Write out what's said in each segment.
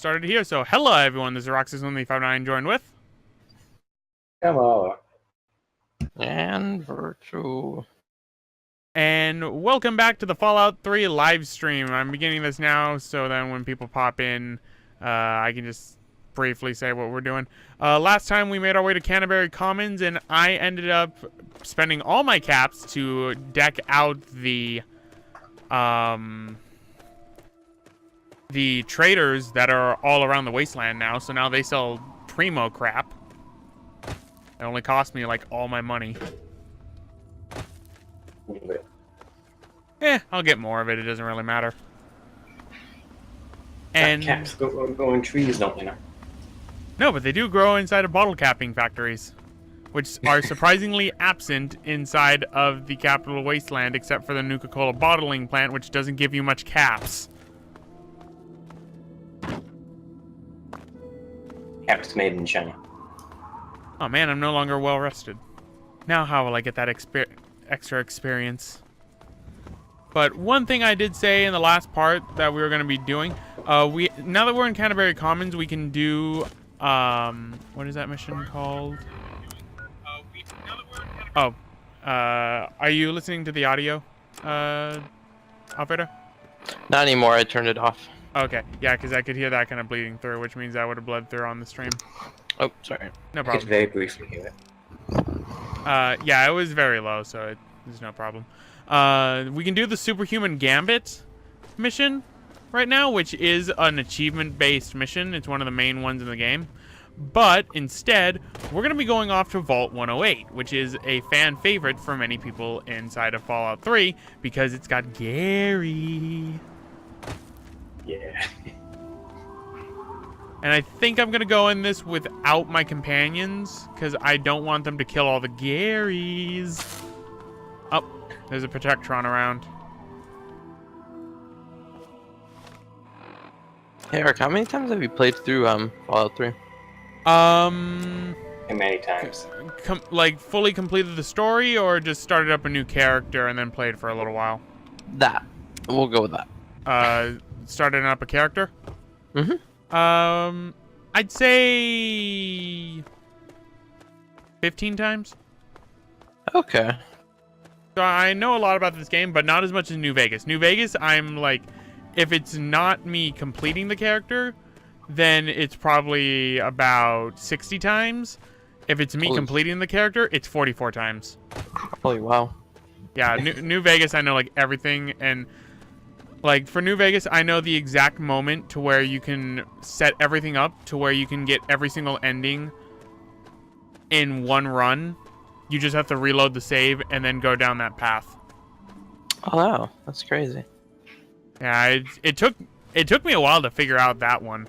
started here. So, hello everyone, this is Roxas1159 joined with... Hello. And Virtue. And welcome back to the Fallout 3 live stream. I'm beginning this now, so then when people pop in, I can just briefly say what we're doing. Last time we made our way to Canterbury Commons, and I ended up spending all my caps to deck out the traders that are all around the wasteland now. So now they sell primo crap. It only cost me like all my money. I'll get more of it. It doesn't really matter. And Caps go in trees, don't they? No, but they do grow inside of bottle capping factories, which are surprisingly absent inside of the Capital Wasteland, except for the Nuka-Cola bottling plant, which doesn't give you much caps. Caps made in China. Oh man, I'm no longer well rested. Now how will I get that extra experience? But one thing I did say in the last part that we were going to be doing, now that we're in Canterbury Commons, we can do, what is that mission called? Are you listening to the audio, operator? Not anymore, I turned it off. Okay, yeah, because I could hear that kind of bleeding through, which means that would have bled through on the stream. Oh, sorry. No I problem. could very briefly hear it. Yeah, it was very low, so there's no problem. We can do the Superhuman Gambit mission right now, which is an achievement-based mission. It's one of the main ones in the game. But instead, we're going to be going off to Vault 108, which is a fan favorite for many people inside of Fallout 3 because it's got Gary. Yeah. And I think I'm going to go in this without my companions because I don't want them to kill all the Garys. Oh, there's a Protectron around. Hey Eric, how many times have you played through Fallout 3? And many times. Like fully completed the story or just started up a new character and then played for a little while? That. We'll go with that. Started up a character? Mm-hmm. I'd say 15 times. Okay. So I know a lot about this game, but not as much as New Vegas. New Vegas, I'm like, if it's not me completing the character, then it's probably about 60 times. If it's me completing the character, it's 44 times. Holy wow. Yeah, New Vegas, I know like everything, and like for New Vegas, I know the exact moment to where you can set everything up to where you can get every single ending in one run. You just have to reload the save and then go down that path. Oh wow, that's crazy. Yeah, it took me a while to figure out that one.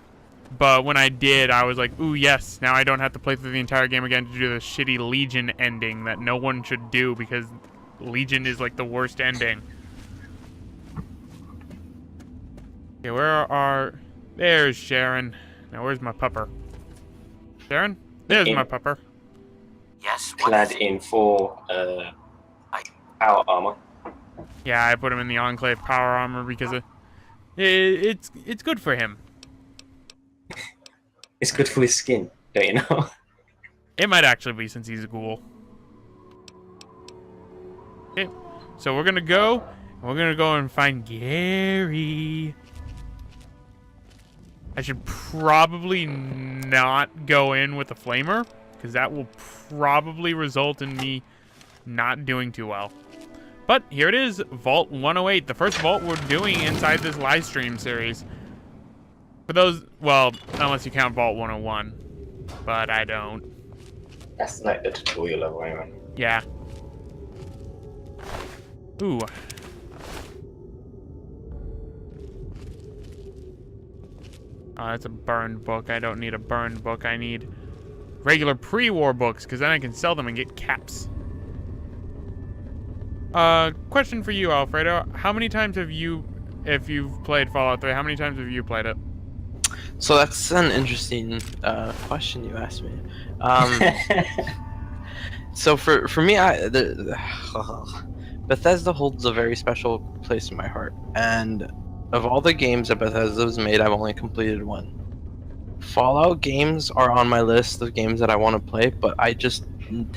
But when I did, I was like, ooh, yes, now I don't have to play through the entire game again to do the shitty Legion ending that no one should do because Legion is like the worst ending. Okay, there's Sharon. Now where's my pupper? Sharon? There's my pupper. Yes. Clad in full power armor. Yeah, I put him in the Enclave power armor because it's good for him. It's good for his skin, don't you know? It might actually be since he's a ghoul. Okay, so we're gonna go and find Gary. I should probably not go in with a flamer because that will probably result in me not doing too well. But here it is, Vault 108, the first vault we're doing inside this live stream series. For those, well, unless you count Vault 101, but I don't. That's like the tutorial level anyway. Yeah. Ooh. Oh, that's a burned book. I don't need a burned book. I need regular pre-war books, because then I can sell them and get caps. Question for you, Alfredo. How many times have you, if you've played Fallout 3, how many times have you played it? So that's an interesting question you asked me. So for me, Bethesda holds a very special place in my heart, and of all the games that Bethesda has made, I've only completed one. Fallout games are on my list of games that I want to play, but I just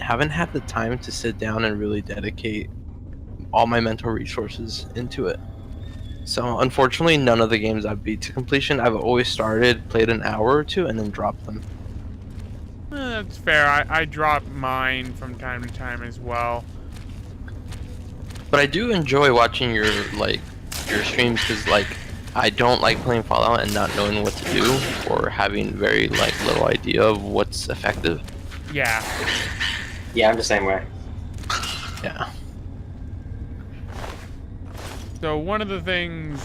haven't had the time to sit down and really dedicate all my mental resources into it. So unfortunately, none of the games I've beat to completion. I've always started, played an hour or two, and then dropped them. That's fair. I drop mine from time to time as well. But I do enjoy watching your streams because I don't like playing Fallout and not knowing what to do or having very little idea of what's effective. Yeah. Yeah, I'm the same way. Yeah. So one of the things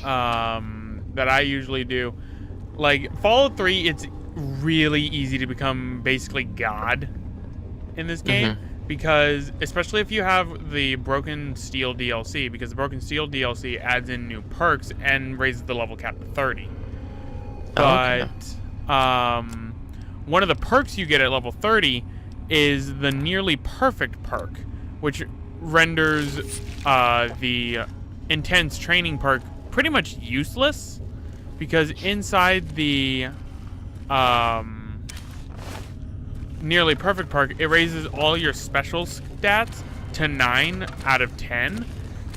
that I usually do, like Fallout 3, it's really easy to become basically God in this game. Because, especially if you have the Broken Steel DLC, because the Broken Steel DLC adds in new perks and raises the level cap to 30. But, one of the perks you get at level 30 is the Nearly Perfect perk, which renders the Intense Training perk pretty much useless, because inside the Nearly Perfect perk, it raises all your special stats to 9 out of 10,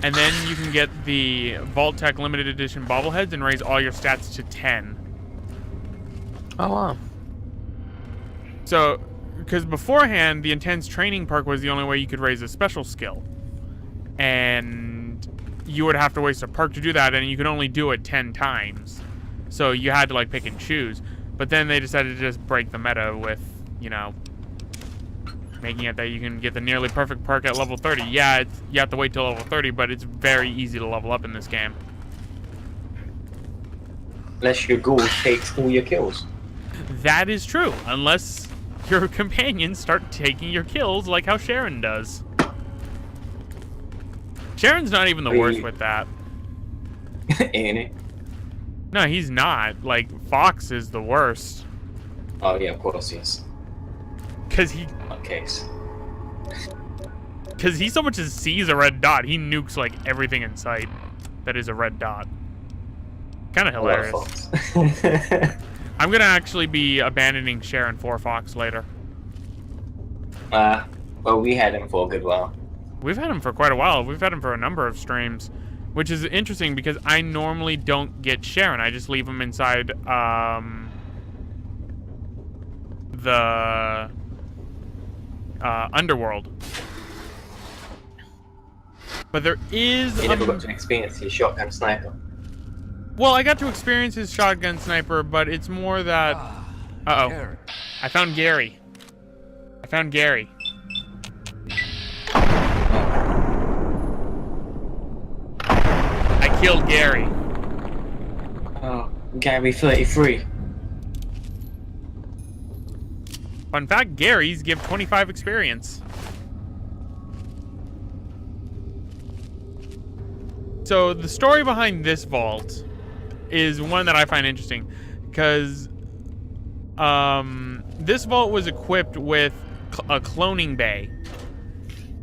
and then you can get the Vault Tech limited edition bobbleheads and raise all your stats to 10. Oh wow. So, because beforehand, the Intense Training perk was the only way you could raise a special skill, and you would have to waste a perk to do that, and you could only do it 10 times. So you had to pick and choose. But then they decided to just break the meta with, making it that you can get the Nearly Perfect perk at level 30. Yeah, you have to wait till level 30, but it's very easy to level up in this game. Unless your ghoul takes all your kills. That is true, unless your companions start taking your kills like how Sharon does. Sharon's not even the worst with that. Ain't it? No, he's not. Fox is the worst. Oh yeah, of course, yes. Because he so much as sees a red dot, he nukes everything in sight that is a red dot. Kind of hilarious. I'm gonna actually be abandoning Sharon for Fox later. Well, we had him for a good while. We've had him for quite a while. We've had him for a number of streams, which is interesting because I normally don't get Sharon. I just leave him inside the Underworld. But there is... You never got to experience his shotgun sniper. Well, I got to experience his shotgun sniper, but it's more that... Uh-oh. I found Gary. I killed Gary. Oh, Gary 33. Fun fact, Gary's give 25 experience. So the story behind this vault is one that I find interesting, because this vault was equipped with a cloning bay,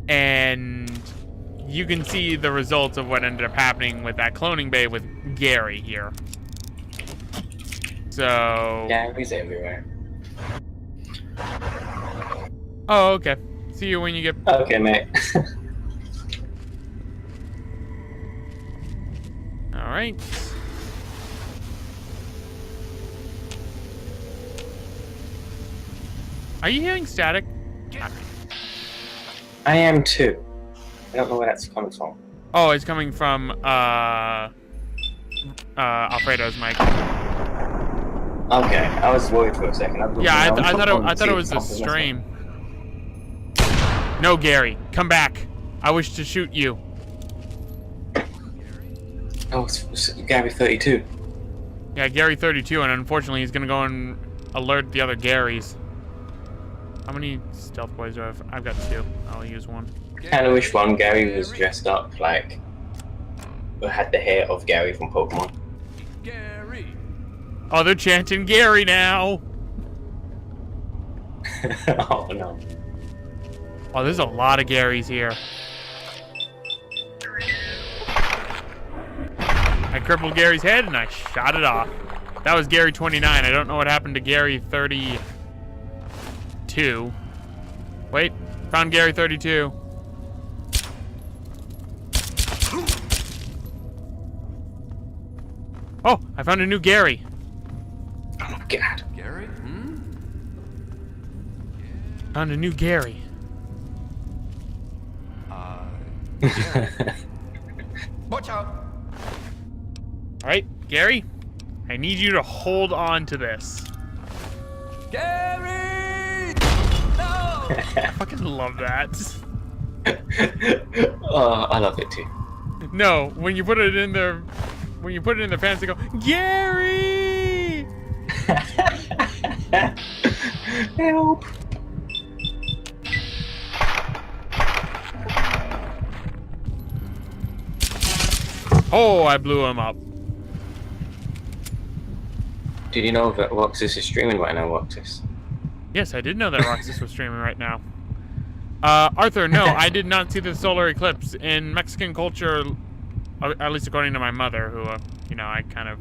and you can see the results of what ended up happening with that cloning bay with Gary here. So Gary's everywhere. oh, okay. See you when you get... Okay, mate. Alright. Are you hearing static? I am too. I don't know where that's coming from. Oh, it's coming from Alfredo's mic. Okay, I was worried for a second. Yeah, I thought it was the stream. No, Gary, come back. I wish to shoot you. Oh, it's Gary 32. Yeah, Gary 32, and unfortunately he's gonna go and alert the other Garys. How many stealth boys do I have? I've got 2. I'll use one. Kinda wish one Gary was dressed up or had the hair of Gary from Pokemon. Gary. Oh, they're chanting Gary now. Oh no. Oh, there's a lot of Garys here. I crippled Gary's head and I shot it off. That was Gary 29. I don't know what happened to Gary 32. Wait, found Gary 32. Oh, I found a new Gary. Oh my god. Gary? Hmm? Found a new Gary. Gary. Watch out! Alright, Gary, I need you to hold on to this. Gary! No! I fucking love that. Oh, I love it too. No, when you put it in their pants, they go, Gary! Help! Oh, I blew him up. Did you know that Roxas is streaming right now, Roxas? Yes, I did know that Roxas was streaming right now. Arthur, no, I did not see the solar eclipse. In Mexican culture, at least according to my mother, who, you know, I kind of,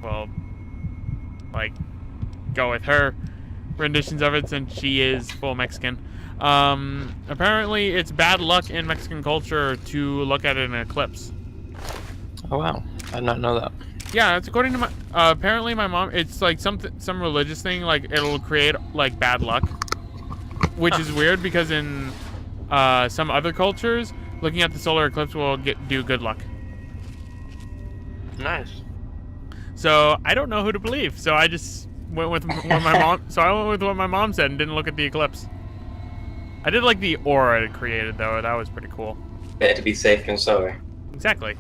well, like, go with her renditions of it since she is full Mexican. Apparently it's bad luck in Mexican culture to look at an eclipse. Oh wow, I did not know that. Yeah, it's according to my, apparently my mom, it's like some religious thing, like it'll create like bad luck. Which is weird because in some other cultures, looking at the solar eclipse will do good luck. Nice. So I don't know who to believe. So I just went with what my mom. So I went with what my mom said and didn't look at the eclipse. I did like the aura it created though. That was pretty cool. Better to be safe than sorry. Exactly.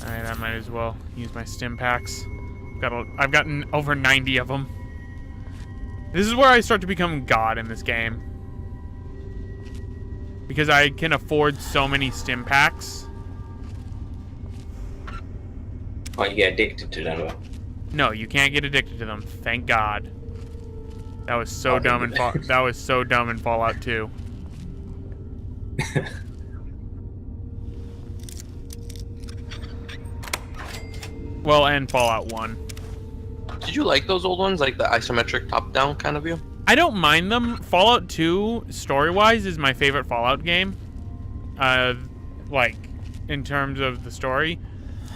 All right, I might as well use my stim packs. I've gotten over 90 of them. This is where I start to become God in this game. Because I can afford so many stim packs. Oh, you get addicted to them. No, you can't get addicted to them. Thank God. That was so dumb in that was so dumb in Fallout 2. Well, and Fallout 1. Did you like those old ones, like the isometric top-down kind of view? I don't mind them. Fallout 2, story-wise, is my favorite Fallout game. Like, in terms of the story.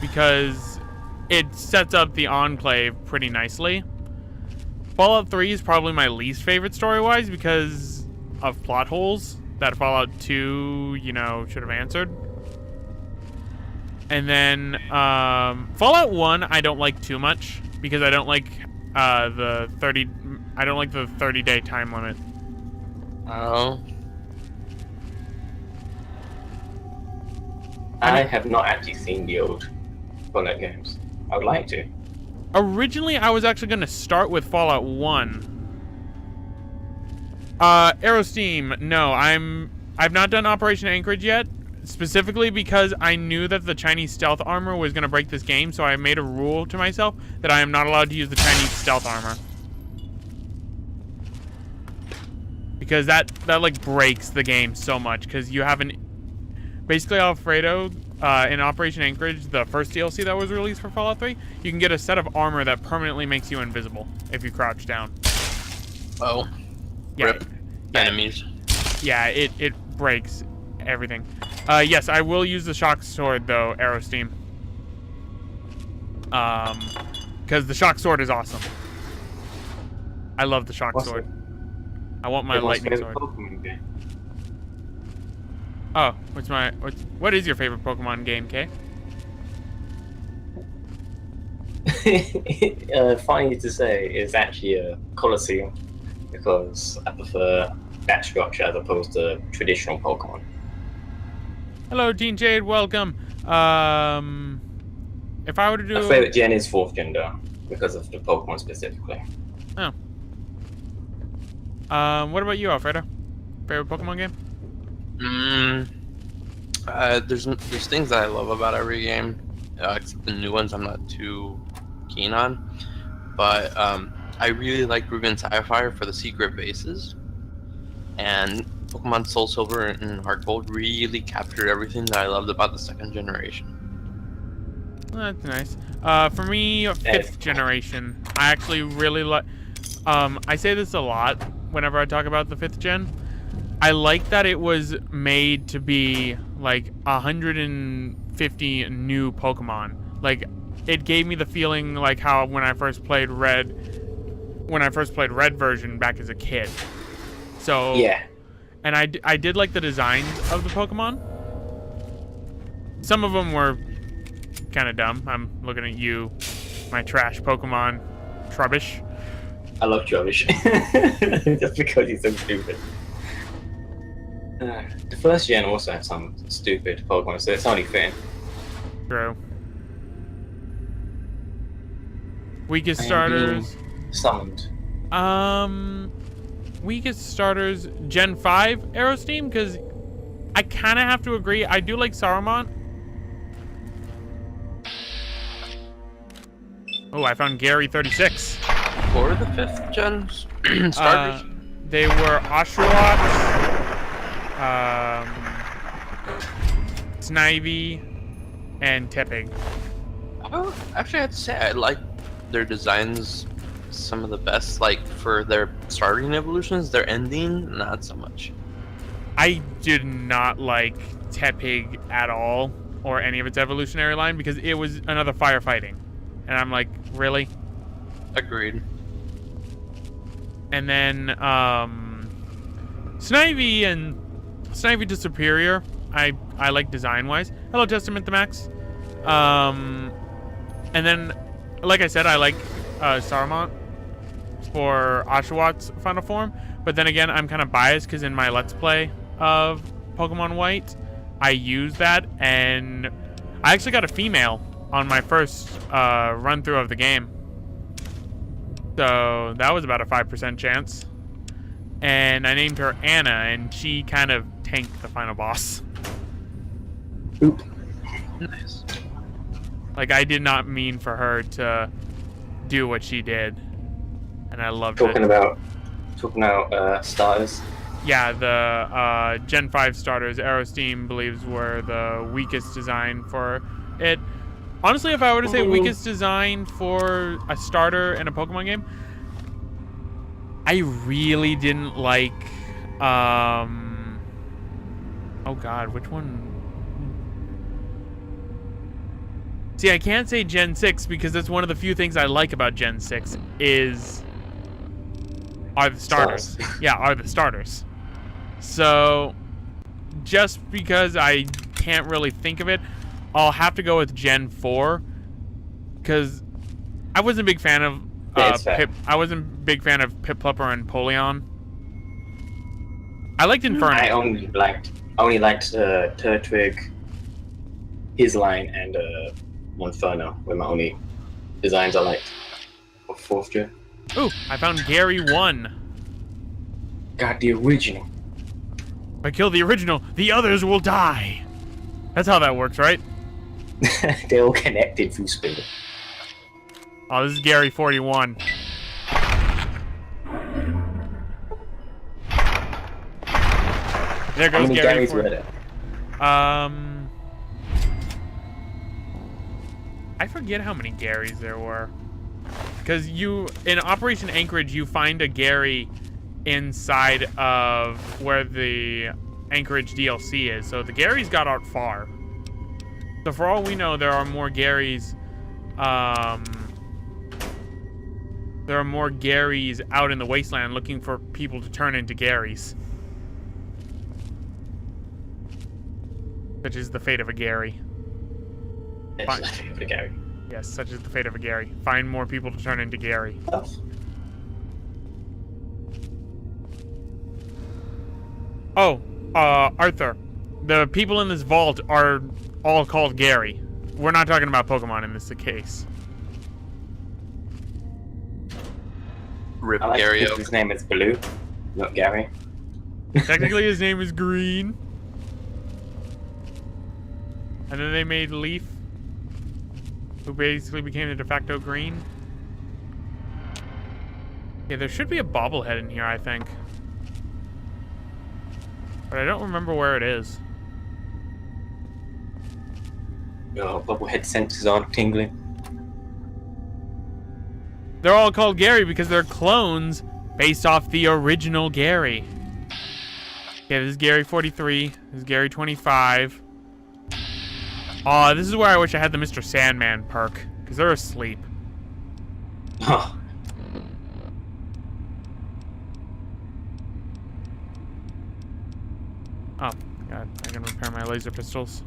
Because it sets up the Enclave pretty nicely. Fallout 3 is probably my least favorite story-wise because of plot holes that Fallout 2, you know, should have answered. And then, Fallout 1 I don't like too much because I don't like the 30-day time limit. Oh. I have not actually seen the old Fallout games. I would like to. Originally, I was actually going to start with Fallout 1. Aerosteam, no, I've not done Operation Anchorage yet, specifically because I knew that the Chinese stealth armor was going to break this game, so I made a rule to myself that I am not allowed to use the Chinese stealth armor. Because that like breaks the game so much, because you have basically Alfredo, in Operation Anchorage, the first DLC that was released for Fallout 3, you can get a set of armor that permanently makes you invisible if you crouch down. Oh. Yeah. Rip. Enemies. Yeah, it breaks everything. Yes, I will use the shock sword though, Aerosteam. Because the shock sword is awesome. I love the shock sword. I want my lightning sword. Oh, what is your favorite Pokemon game, Kay? Funny to say, it's actually a Colosseum because I prefer that structure as opposed to traditional Pokemon. Hello, Teen Jade, welcome. If I were to do... My favorite gen is 4th gen though, because of the Pokemon specifically. Oh. What about you, Alfredo? Favorite Pokemon game? There's things that I love about every game, except the new ones I'm not too keen on. But I really like Ruby and Sapphire for the secret bases, and Pokemon Soul Silver and Heart Gold really captured everything that I loved about the second generation. That's nice. For me, 5th generation. I actually really like. I say this a lot whenever I talk about the 5th gen. I like that it was made to be like 150 new Pokemon. Like, it gave me the feeling like how when I first played Red version back as a kid. So Yeah. and I did like the designs of the Pokemon. Some of them were kind of dumb. I'm looking at you, my trash Pokemon, Trubbish. I love Trubbish. Just because he's so stupid. The first gen also had some stupid Pokemon, so it's only fitting. True. Weakest I am starters. being summoned. Weakest starters, Gen 5 Aerosteam, because I kind of have to agree. I do like Saruman. Oh, I found Gary 36. What were the 5th gen starters? They were Oshawott, Snivy, and Tepig. Oh, actually, I'd say I like their designs some of the best. Like, for their starting evolutions, their ending, not so much. I did not like Tepig at all, or any of its evolutionary line, because it was another firefighting. And I'm like, really? Agreed. And then, Snivy to Superior, I like design-wise. Hello, Testament the Max. And then, like I said, I like Saruman for Oshawott's final form. But then again, I'm kind of biased because in my Let's Play of Pokemon White, I used that, and I actually got a female on my first run-through of the game. So that was about a 5% chance. And I named her Anna, and she kind of tanked the final boss. Oop. Nice. Like, I did not mean for her to do what she did. And I loved Talking it. about starters. Yeah, the Gen 5 starters, Aerosteam believes were the weakest design for it. Honestly, if I were to say weakest design for a starter in a Pokemon game, I really didn't like, oh god, which one? See, I can't say Gen 6 because that's one of the few things I like about Gen 6 are the starters. Yeah, are the starters. So, just because I can't really think of it, I'll have to go with Gen 4, because I wasn't a big fan of Pip. I wasn't a big fan of Piplup and Polion. I liked Inferno. I only liked Turtwig, his line, and Monferno were my only designs I liked for 4th gen. Ooh, I found Gary 1. Got the original. If I kill the original, the others will die. That's how that works, right? They're all connected through spirit. Oh, this is Gary 41. There How goes many Gary Garys were there? I forget how many Garys there were. Because in Operation Anchorage, you find a Gary inside of where the Anchorage DLC is. So the Garys got out far. So for all we know, there are more Garys. There are more Garys out in the wasteland looking for people to turn into Garys. Such is the fate of a Gary. It's the fate of a Gary. Yes, such is the fate of a Gary. Find more people to turn into Gary. Oh, Arthur. The people in this vault are all called Gary. We're not talking about Pokemon in this case. Rip I like Gary. his name is Blue, not Gary. Technically, his name is Green. And then they made Leaf, who basically became the de facto Green. Yeah, there should be a bobblehead in here, I think. But I don't remember where it is. bobblehead senses on tingling. They're all called Gary because they're clones based off the original Gary. Okay, this is Gary 43. This is Gary 25. Aw, this is where I wish I had the Mr. Sandman perk, because they're asleep. Oh, Oh, God, I can repair my laser pistols.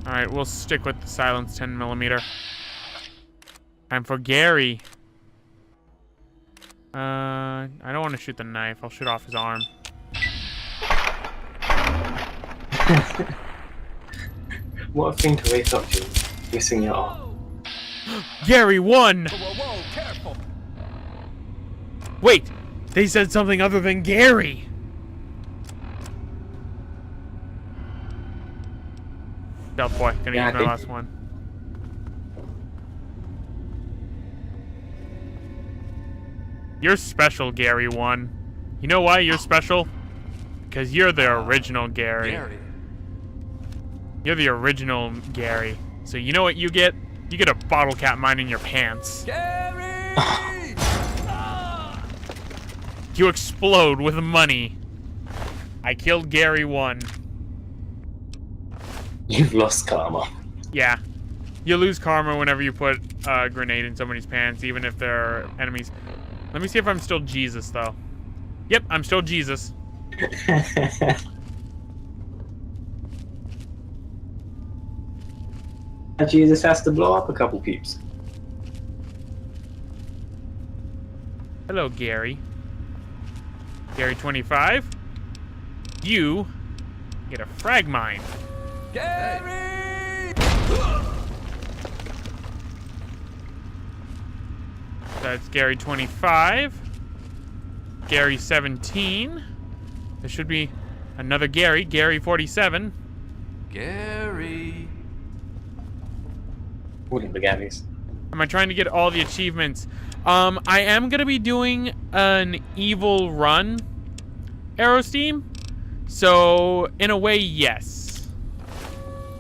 Alright, we'll stick with the silence 10mm. Time for Gary. I don't want to shoot the knife. I'll shoot off his arm. what a thing to wake up to, missing your arm. Gary won! Whoa, whoa, careful. Wait! They said something other than Gary! Stealth boy, gonna Yeah, use my last one. You're special, Gary 1. You know why you're special? Because you're the original Gary. Gary. You're the original Gary. So you know what you get? You get a bottle cap mine in your pants. Gary! You explode with money. I killed Gary 1. You've lost karma. Yeah. You lose karma whenever you put a grenade in somebody's pants, even if they're enemies. Let me see if I'm still Jesus, though. Yep, I'm still Jesus. Jesus has to blow up a couple peeps. Hello, Gary. Gary 25. You get a frag mine. Gary! That's Gary 25. Gary 17. There should be another Gary. Gary 47. Gary. One of the Garys. Am I trying to get all the achievements? I am going to be doing an evil run, Aerosteam. So, in a way, yes.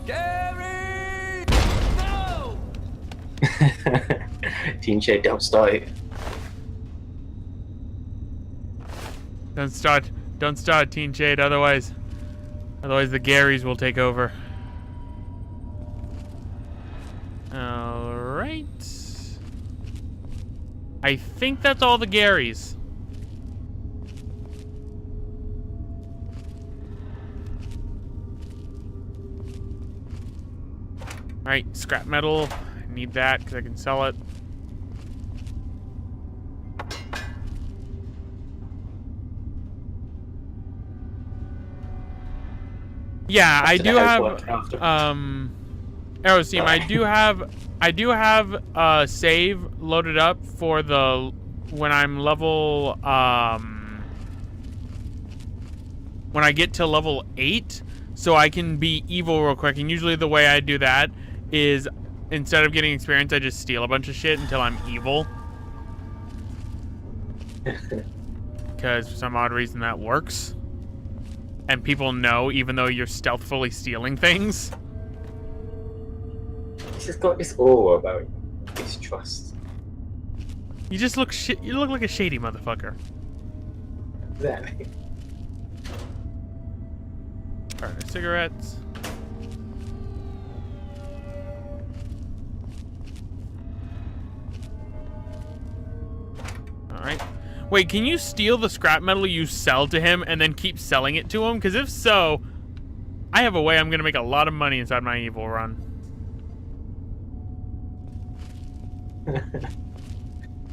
Gary! No! Team Shade, don't start it. Don't start, Teen Shade, otherwise the Garys will take over. Alright. I think that's all the Garys. Alright, scrap metal. I need that because I can sell it. Yeah, I do have Aerosteam, I do have a save loaded up for the when I'm level when I get to level 8, so I can be evil real quick. And usually the way I do that is instead of getting experience, I just steal a bunch of shit until I'm evil. Because for some odd reason that works. And people know even though you're stealthily stealing things. He's just got this aura about his trust. You just look you look like a shady motherfucker. Exactly. Alright, cigarettes. Alright. Wait, can you steal the scrap metal you sell to him and then keep selling it to him? Because if so, I have a way I'm going to make a lot of money inside my evil run.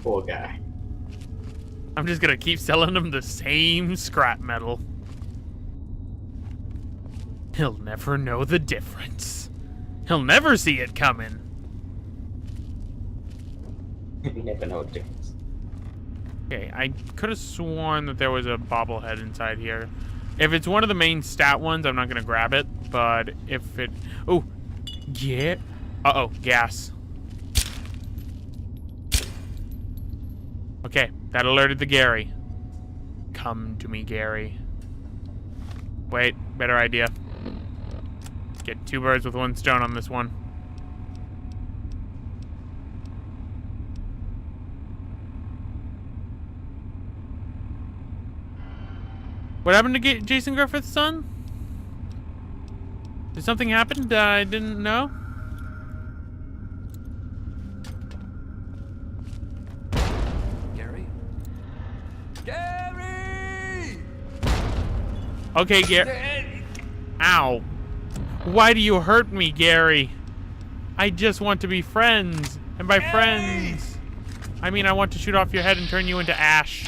Poor guy. I'm just going to keep selling him the same scrap metal. He'll never know the difference. He'll never see it coming. You never know the difference. Okay, I could have sworn that there was a bobblehead inside here. If it's one of the main stat ones, I'm not going to grab it. But if it... Oh, yeah. Uh-oh, gas. Okay, that alerted the Gary. Come to me, Gary. Wait, Better idea. Get 2 birds with 1 stone on this one. What happened to Jason Griffith's son? Did something happen that I didn't know? Gary? Gary! Okay, Gary. Ow. Why do you hurt me, Gary? I just want to be friends. And by friends, I mean I want to shoot off your head and turn you into ash.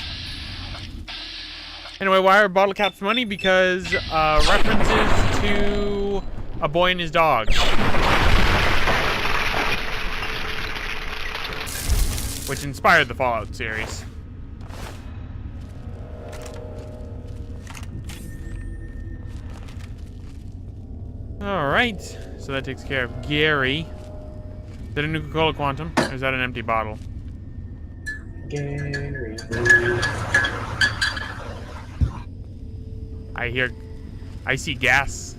Anyway, why are bottle caps money? Because references to A Boy and His Dog. Which inspired the Fallout series. Alright, so that takes care of Gary. Is that a Nuka-Cola Quantum? Or is that an empty bottle? Gary. I see gas.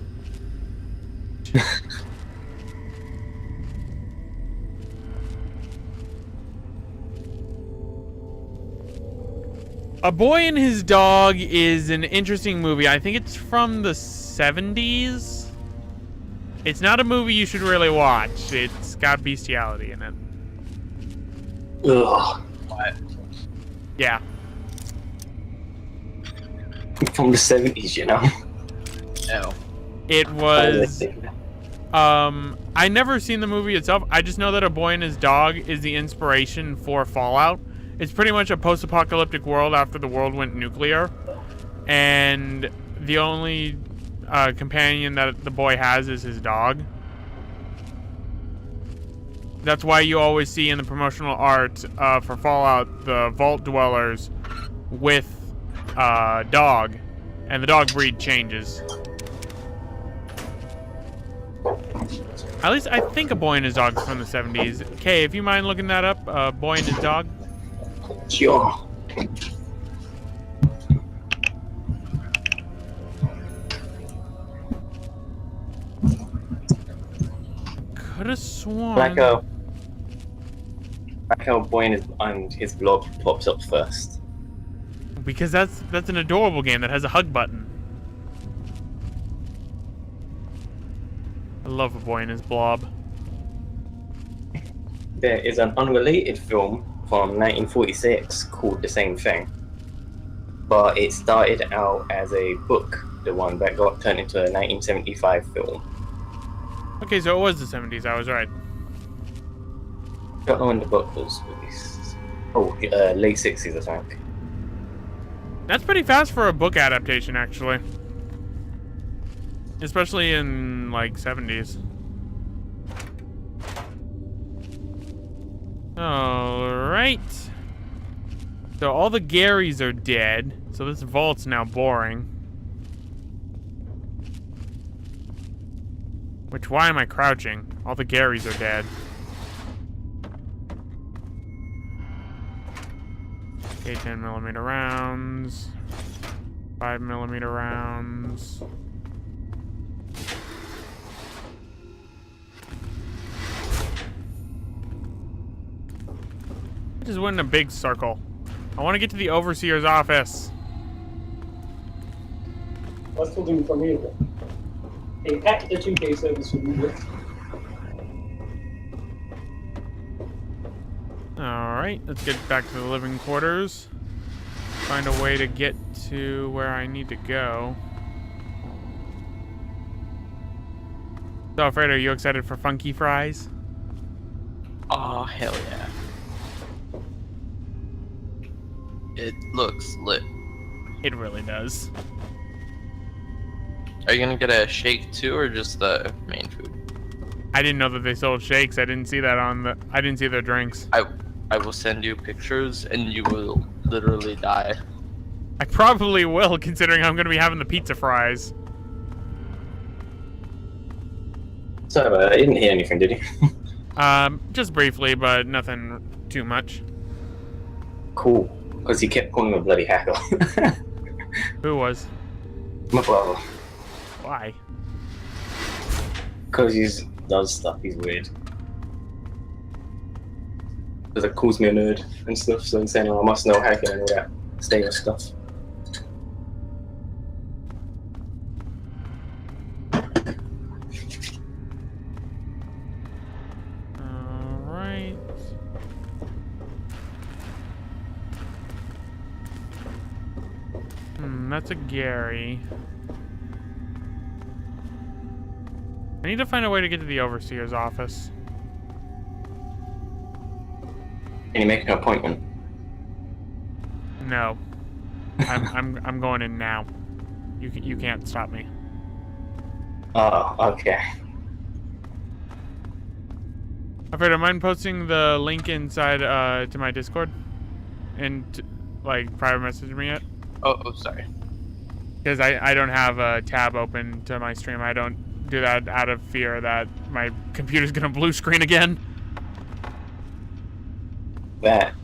A Boy and His Dog is an interesting movie. I think it's from the 70s. It's not a movie you should really watch. It's got bestiality in it. Ugh. What? Yeah. From the 70s, you know? No. It was... I never seen the movie itself. I just know that A Boy and His Dog is the inspiration for Fallout. It's pretty much a post-apocalyptic world after the world went nuclear. And the only companion that the boy has is his dog. That's why you always see in the promotional art for Fallout the Vault Dwellers with dog. And the dog breed changes. At least I think A Boy and His Dog is from the 70s. Okay, if you mind looking that up, Boy and His Dog. Sure. Could have sworn. Like how Boy and his blog pops up first. Because that's an adorable game that has a hug button. I love A Boy and His Blob. There is an unrelated film from 1946 called the same thing, but it started out as a book, the one that got turned into a 1975 film. Okay, so it was the 70s. I was right. I don't know when the book was released. Oh, late 60s, I think. That's pretty fast for a book adaptation, actually. Especially in, like, 70s. Alright. So all the Garys are dead. So this vault's now boring. Which, why am I crouching? All the Garys are dead. Okay, 10mm rounds. 5mm rounds. I just went in a big circle. I want to get to the overseer's office. What still do from here? A pack the 2K service will be with. Alright, let's get back to the living quarters. Find a way to get to where I need to go. So, Fred, are you excited for funky fries? Oh, hell yeah. It looks lit. It really does. Are you gonna get a shake too, or just the main food? I didn't know that they sold shakes. I didn't see that on the... I didn't see their drinks. I will send you pictures, and you will literally die. I probably will, considering I'm going to be having the pizza fries. So, I didn't hear anything, did you? Just briefly, but nothing too much. Cool. Because he kept calling me a bloody hacker. Who was? My brother. Why? Because he does stuff, he's weird. Because it calls me a nerd and stuff, so I'm saying, oh, I must know hacking and all that stale stuff. Alright. That's a Gary. I need to find a way to get to the overseer's office. Can you make an appointment? No. I'm going in now. You can't stop me. Oh, okay. Alfred, am I posting the link inside to my Discord? And like private message me yet? Oh, sorry. Because I don't have a tab open to my stream. I don't do that out of fear that my computer's gonna blue screen again. That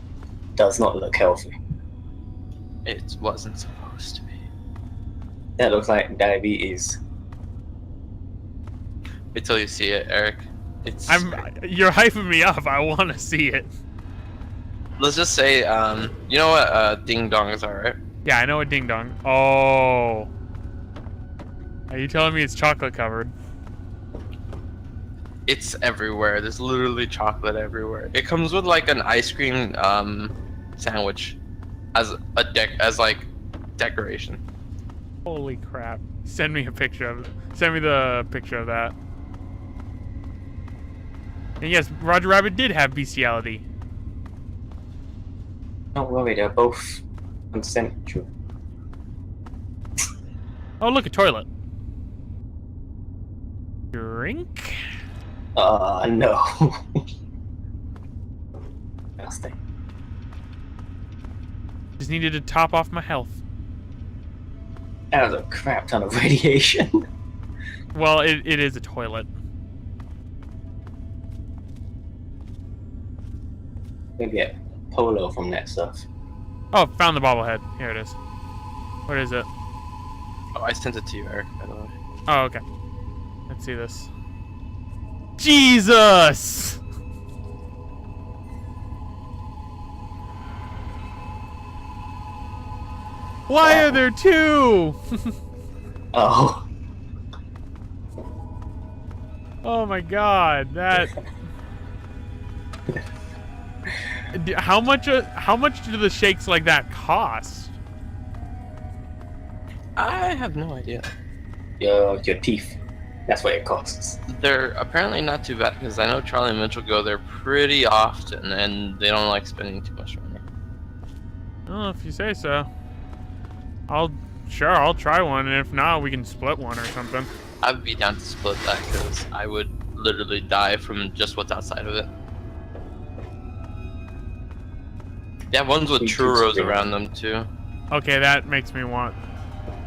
does not look healthy. It wasn't supposed to be. That looks like diabetes. Wait till you see it, Eric. You're hyping me up. I want to see it. Let's just say, you know what ding dongs are, right? Yeah, I know a ding dong. Oh. Are you telling me it's chocolate covered? It's everywhere. There's literally chocolate everywhere. It comes with like an ice cream sandwich as like decoration. Holy crap. Send me a picture of it. Send me the picture of that. And yes, Roger Rabbit did have bestiality. Don't worry, they're both consensual. Oh, look, a toilet. Drink? No. Nasty. Just needed to top off my health. That was a crap ton of radiation. Well, it is a toilet. Maybe a polo from that stuff. Oh, found the bobblehead. Here it is. What is it? Oh, I sent it to you, Eric, by the way. Oh, okay. Let's see this. Jesus! Why are there two? Oh. Oh my god, that... How much do the shakes like that cost? I have no idea. Your teeth. That's what it costs. They're apparently not too bad because I know Charlie and Mitchell go there pretty often and they don't like spending too much money. Oh, if you say so. I'll try one, and if not, we can split one or something. I'd be down to split that because I would literally die from just what's outside of it. Yeah, ones with churros around them too. Okay, that makes me want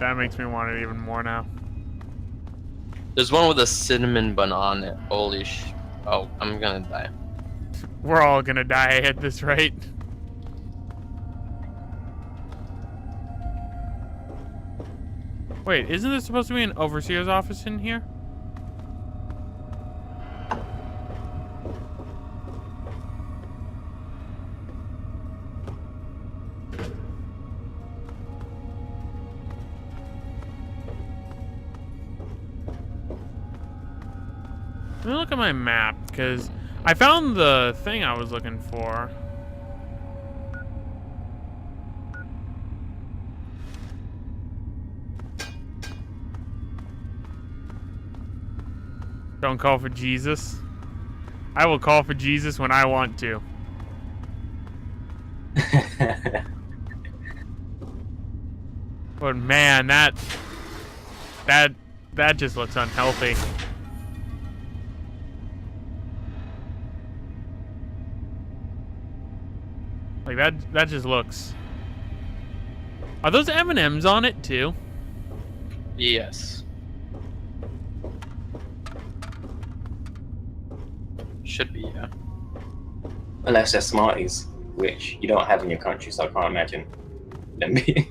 it even more now. There's one with a cinnamon bun on it. Holy oh, I'm gonna die. We're all gonna die at this rate. Wait, isn't there supposed to be an overseer's office in here? Let me look at my map, because I found the thing I was looking for. Don't call for Jesus. I will call for Jesus when I want to. But man, that just looks unhealthy. Like that just looks. Are those M&Ms on it too? Yes. Should be, yeah. Unless they're Smarties, which you don't have in your country, so I can't imagine them being.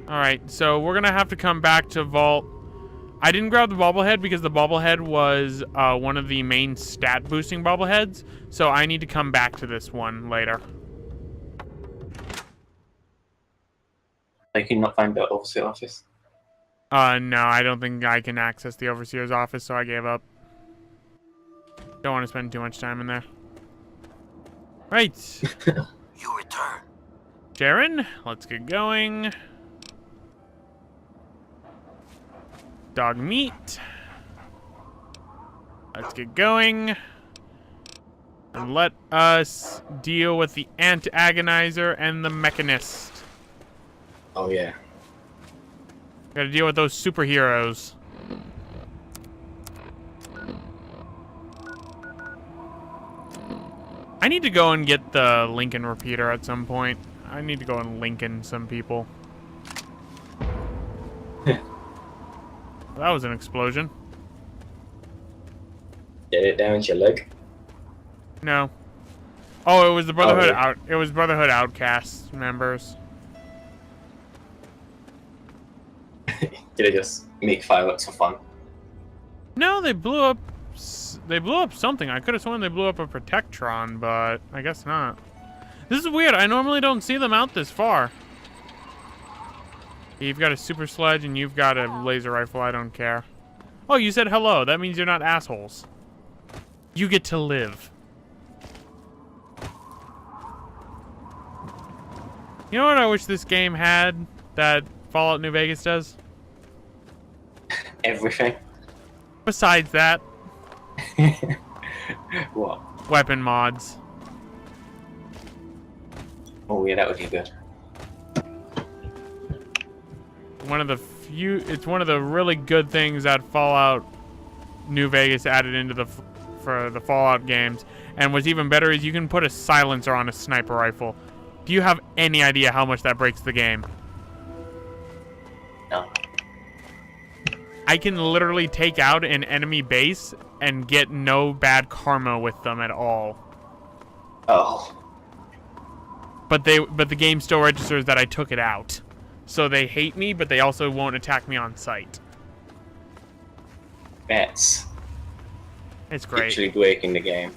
Alright, so we're gonna have to come back to Vault. I didn't grab the bobblehead because the bobblehead was one of the main stat boosting bobbleheads, so I need to come back to this one later. I could not find the overseer office. No, I don't think I can access the Overseer's office, so I gave up. Don't want to spend too much time in there. Right. You return. Jaren, let's get going. Dog meat. Let's get going. And let us deal with the Ant-Agonizer and the Mechanist. Oh yeah. Gotta deal with those superheroes. I need to go and get the Lincoln repeater at some point. I need to go and Lincoln some people. That was an explosion. Get it down to your leg. No. Oh, it was the Brotherhood really? It was Brotherhood Outcast members. Did it just make fireworks for fun? No, they blew up. They blew up something. I could have sworn they blew up a Protectron, but I guess not. This is weird. I normally don't see them out this far. You've got a super sledge and you've got a laser rifle. I don't care. Oh, you said hello. That means you're not assholes. You get to live. You know what I wish this game had that Fallout New Vegas does? Everything. Besides that, What? weapon mods. Oh yeah, that would be good. It's one of the really good things that Fallout New Vegas added into for the Fallout games. And what's even better is you can put a silencer on a sniper rifle. Do you have any idea how much that breaks the game? No. I can literally take out an enemy base and get no bad karma with them at all. Oh. But the game still registers that I took it out. So they hate me, but they also won't attack me on sight. That's It's great. actually breaking the game.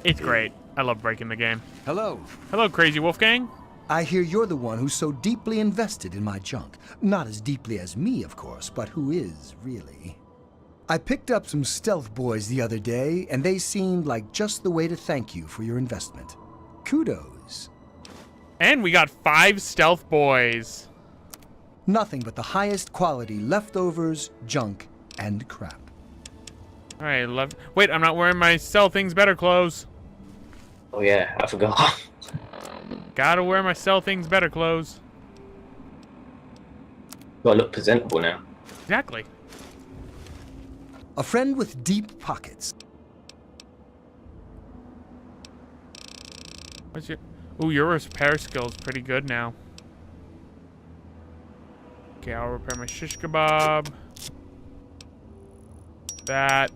It's great. I love breaking the game. Hello. Hello, Crazy Wolfgang. I hear you're the one who's so deeply invested in my junk. Not as deeply as me, of course, but who is, really. I picked up some stealth boys the other day, and they seemed like just the way to thank you for your investment. Kudos. And we got 5 stealth boys. Nothing but the highest quality leftovers, junk, and crap. All right, wait, I'm not wearing my Sell Things Better clothes. Oh yeah, I forgot. Gotta wear my Sell Things Better clothes. Gotta look presentable now. Exactly. A friend with deep pockets. What's your... Ooh, your repair skill's pretty good now. Okay, I'll repair my shish kebab. That.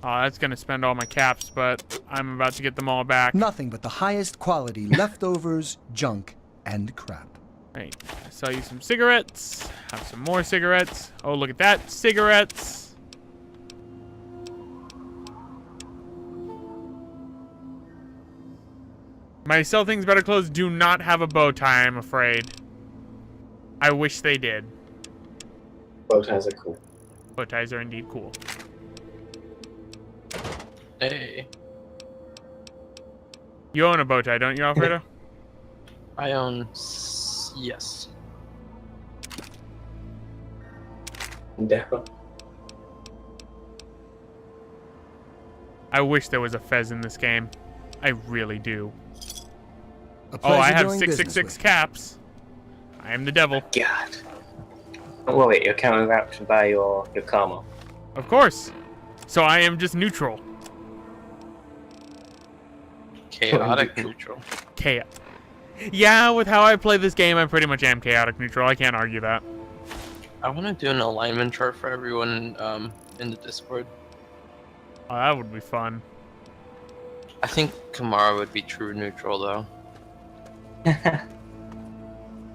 Oh, that's gonna spend all my caps, but I'm about to get them all back. Nothing but the highest quality leftovers, junk, and crap. Right, I sell you some cigarettes. Have some more cigarettes. Oh, look at that, cigarettes. My Sell Things Better clothes do not have a bow tie, I'm afraid. I wish they did. Bow ties are cool. Bow ties are indeed cool. Hey, You own a bow tie, don't you, Alfredo? I own yes. Dapper. I wish there was a Fez in this game. I really do. A Oh, pleasure I have doing business 666 with caps. I am the devil. God. Oh wait, you're counteracted by your karma. Of course. So I am just neutral. Chaotic neutral. Chaos. Yeah, with how I play this game, I pretty much am chaotic neutral. I can't argue that. I want to do an alignment chart for everyone in the Discord. Oh, that would be fun. I think Kamara would be true neutral though.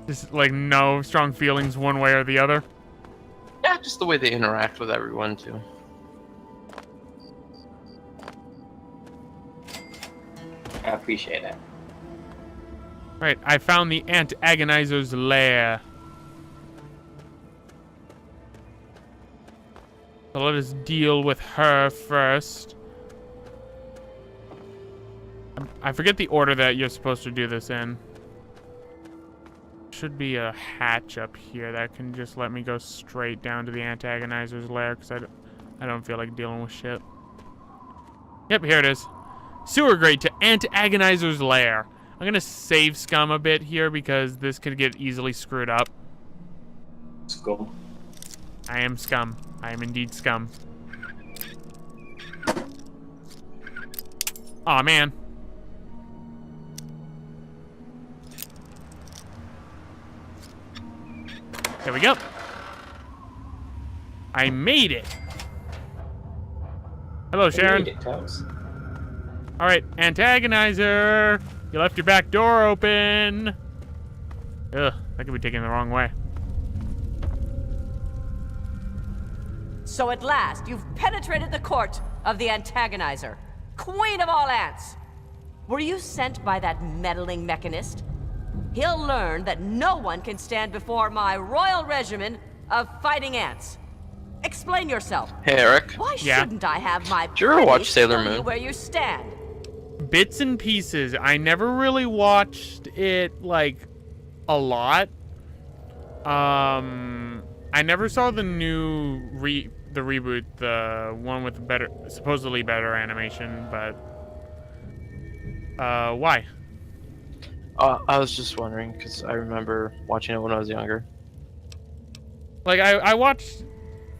Just like no strong feelings one way or the other. Yeah, just the way they interact with everyone too. I appreciate that. Right, I found the antagonizer's lair. So let us deal with her first. I forget the order that you're supposed to do this in. Should be a hatch up here that can just let me go straight down to the antagonizer's lair, because I don't feel like dealing with shit. Yep, here it is. Sewer grate to antagonizer's lair. I'm gonna save scum a bit here because this could get easily screwed up. Scum. I am scum. I am indeed scum. Aw, man. There we go. I made it. Hello, Sharon. Made it, Toes. All right, antagonizer. You left your back door open. Ugh, that could be taken the wrong way. So at last, you've penetrated the court of the antagonizer, queen of all ants. Were you sent by that meddling mechanist? He'll learn that no one can stand before my royal regimen of fighting ants. Explain yourself. Hey, Eric. Why Yeah. shouldn't I have my Did you ever watch Sailor tell you Moon? where you stand? Bits and pieces. I never really watched it like a lot. I never saw the new reboot, the one with better, supposedly better animation, but why? I was just wondering because I remember watching it when I was younger. Like I watched.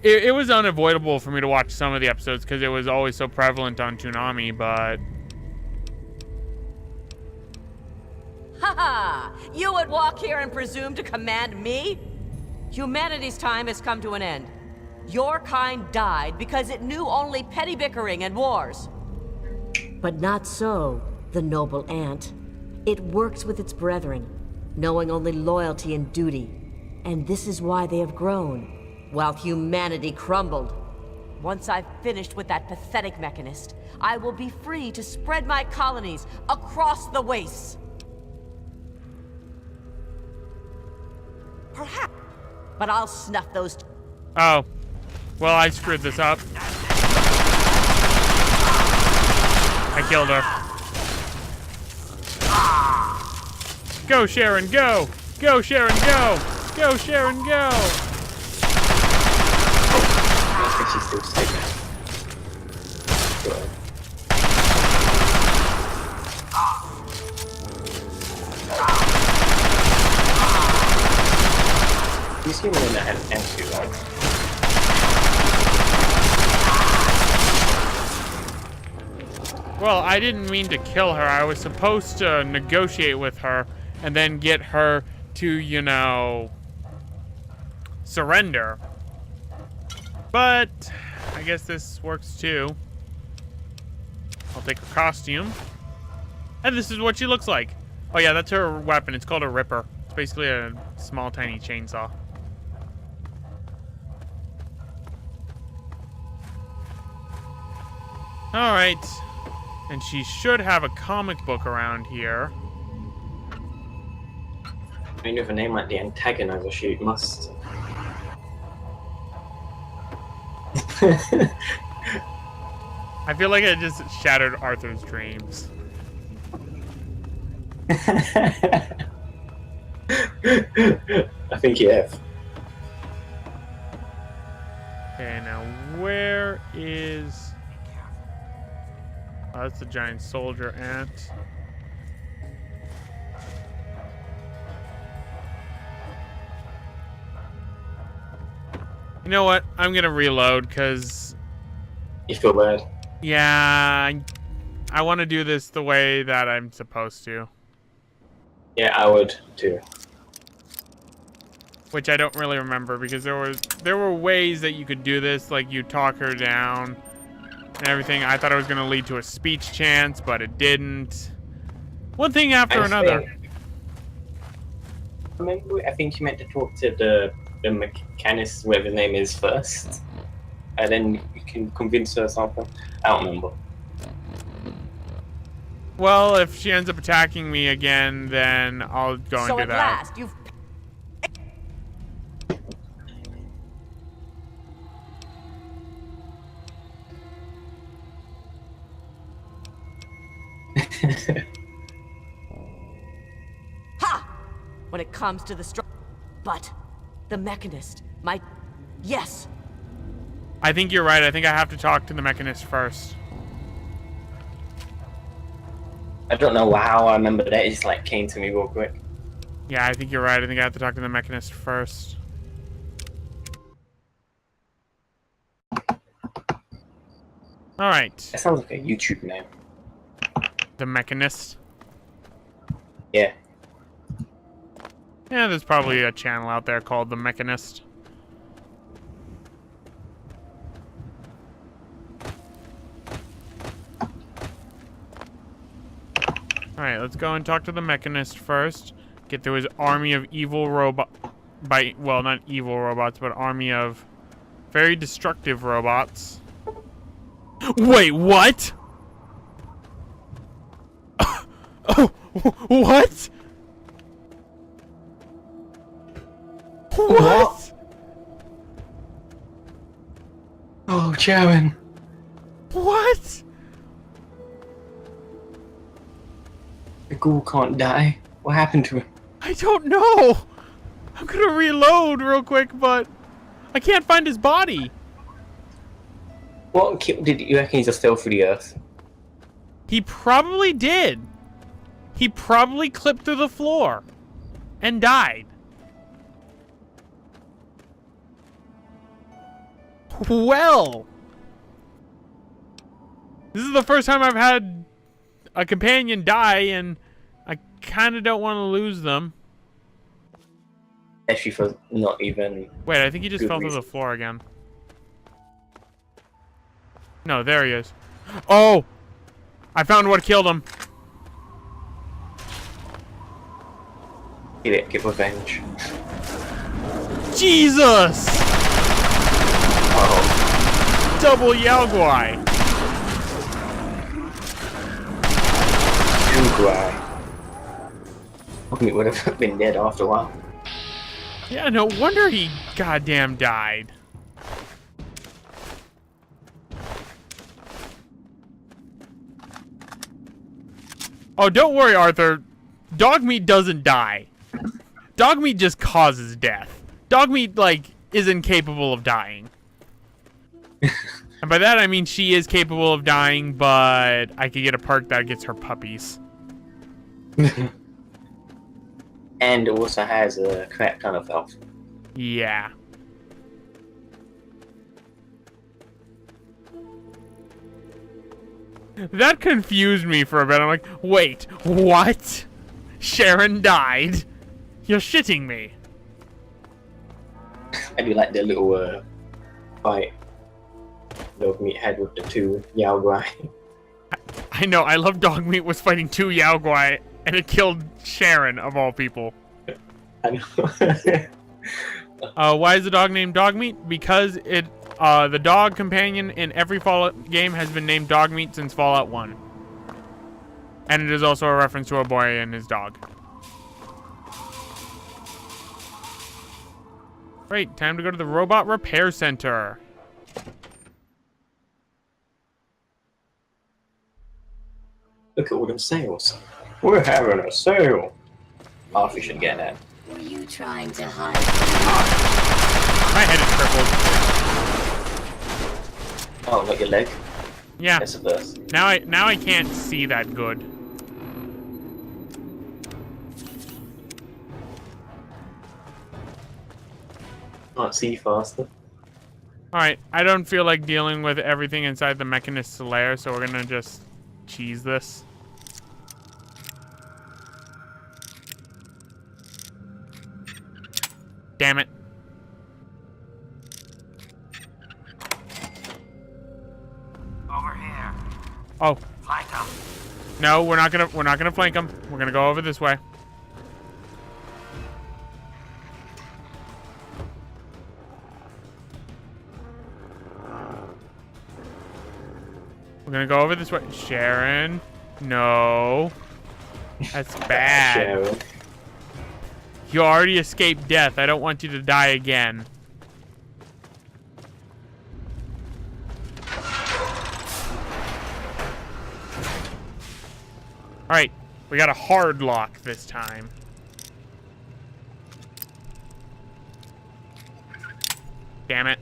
It was unavoidable for me to watch some of the episodes because it was always so prevalent on Toonami, but Ha! You would walk here and presume to command me? Humanity's time has come to an end. Your kind died because it knew only petty bickering and wars. But not so, the noble ant. It works with its brethren, knowing only loyalty and duty. And this is why they have grown, while humanity crumbled. Once I've finished with that pathetic mechanist, I will be free to spread my colonies across the wastes. Perhaps. But I'll snuff those. oh, well, I screwed this up. I killed her. Go, Sharon, go! Go, Sharon, go! Go, Sharon, go! I think she's still sick. Good. He's human in the ant suit, right? Well, I didn't mean to kill her. I was supposed to negotiate with her and then get her to, you know, surrender. But I guess this works too. I'll take her costume. And this is what she looks like. Oh yeah, that's her weapon. It's called a Ripper. It's basically a small, tiny chainsaw. All right. And she should have a comic book around here. I mean, with a name like the Antagonizer, she must. I feel like I just shattered Arthur's dreams. I think you have. Okay, now where is... Oh, that's the giant soldier ant. You know what? I'm gonna reload, because... You feel bad? Yeah, I want to do this the way that I'm supposed to. Yeah, I would too. Which I don't really remember, because there were ways that you could do this, like you talk her down, and everything. I thought it was going to lead to a speech chance, but it didn't. One thing after another. I think you meant to talk to the mechanist, whatever his name is, first. And then you can convince her or something. I don't remember. Well, if she ends up attacking me again, then I'll go and So do at that. last, you've... Ha! When it comes to the but the Mechanist might... Yes! I think you're right. I think I have to talk to the Mechanist first. I don't know how I remember that. It just like came to me real quick. Yeah, I think you're right. I think I have to talk to the Mechanist first. Alright. That sounds like a YouTube name. The Mechanist. Yeah. Yeah, there's probably a channel out there called The Mechanist. Alright, let's go and talk to the Mechanist first. Get through his army of evil well, not evil robots, but army of very destructive robots. Wait, what? Oh, what? What? Oh, Sharon. What? The ghoul can't die. What happened to him? I don't know. I'm gonna reload real quick, but I can't find his body. What did you reckon he just fell through the earth? He probably did. He probably clipped through the floor and died. Well, this is the first time I've had a companion die, and I kind of don't want to lose them. Actually, for not even. Wait, I think he just good fell through reason. the floor again. No, there he is. Oh! I found what killed him. Get revenge. Jesus! Oh, Double Yao Guai. too guy. He would have been dead after a while. Yeah, no wonder he goddamn died. Oh, don't worry, Arthur. Dog meat doesn't die. Dog meat just causes death. Dog meat, like, is incapable of dying. And by that, I mean she is capable of dying, but I could get a perk that gets her puppies. And also has a crap ton of health. Yeah. That confused me for a bit. I'm like, wait, what? Sharon died? You're shitting me. I do like the little fight Dog Meat had with the two Yao Guai. I know, I love Dog Meat was fighting two Yao Guai, and it killed Sharon, of all people. I know. Why is the dog named Dog Meat? Because it, the dog companion in every Fallout game has been named Dog Meat since Fallout 1. And it is also a reference to a boy and his dog. Great, time to go to the Robot Repair Center. Look at all them sales. We're having a sale. Arthur should get that. Were you trying to hide? My head is crippled. Oh, like your leg? Yeah. That's the first. Now I can't see that good. Can't see faster. Alright, I don't feel like dealing with everything inside the Mechanist's lair, so we're gonna just cheese this. Damn it. Over Oh. No, we're not gonna flank them. We're gonna go over this way. We're gonna go over this way. Sharon. No. That's bad. Sharon. You already escaped death. I don't want you to die again. Alright, we got a hard lock this time. Damn it.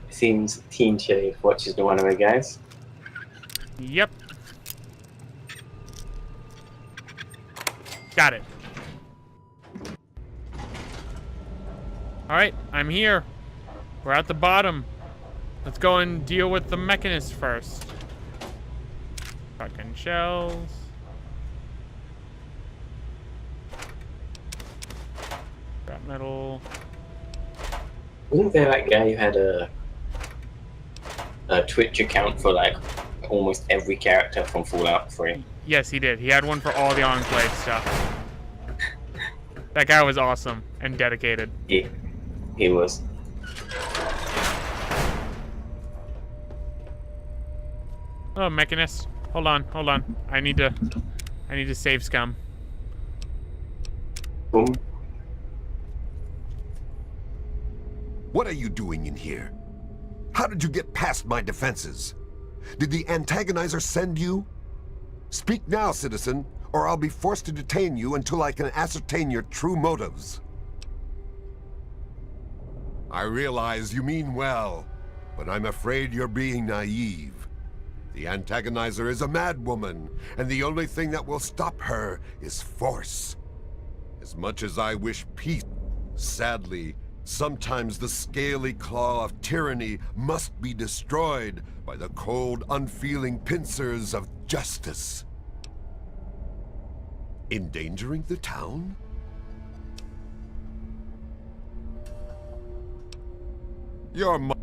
Seems Teen Shave watches the one of the guys. Yep. Got it. Alright, I'm here. We're at the bottom. Let's go and deal with the mechanist first. Fucking shells. Scrap metal. Wasn't there that guy who had a Twitch account for like almost every character from Fallout 3? Yes, he did. He had one for all the Enclave stuff. That guy was awesome and dedicated. He was. Oh, mechanist. Hold on, hold on. I need to save scum. Boom. What are you doing in here? How did you get past my defenses? Did the antagonizer send you? Speak now, citizen, or I'll be forced to detain you until I can ascertain your true motives. I realize you mean well, but I'm afraid you're being naive. The antagonizer is a madwoman, and the only thing that will stop her is force. As much as I wish peace, sadly, sometimes the scaly claw of tyranny must be destroyed by the cold, unfeeling pincers of justice. Endangering the town? You're my...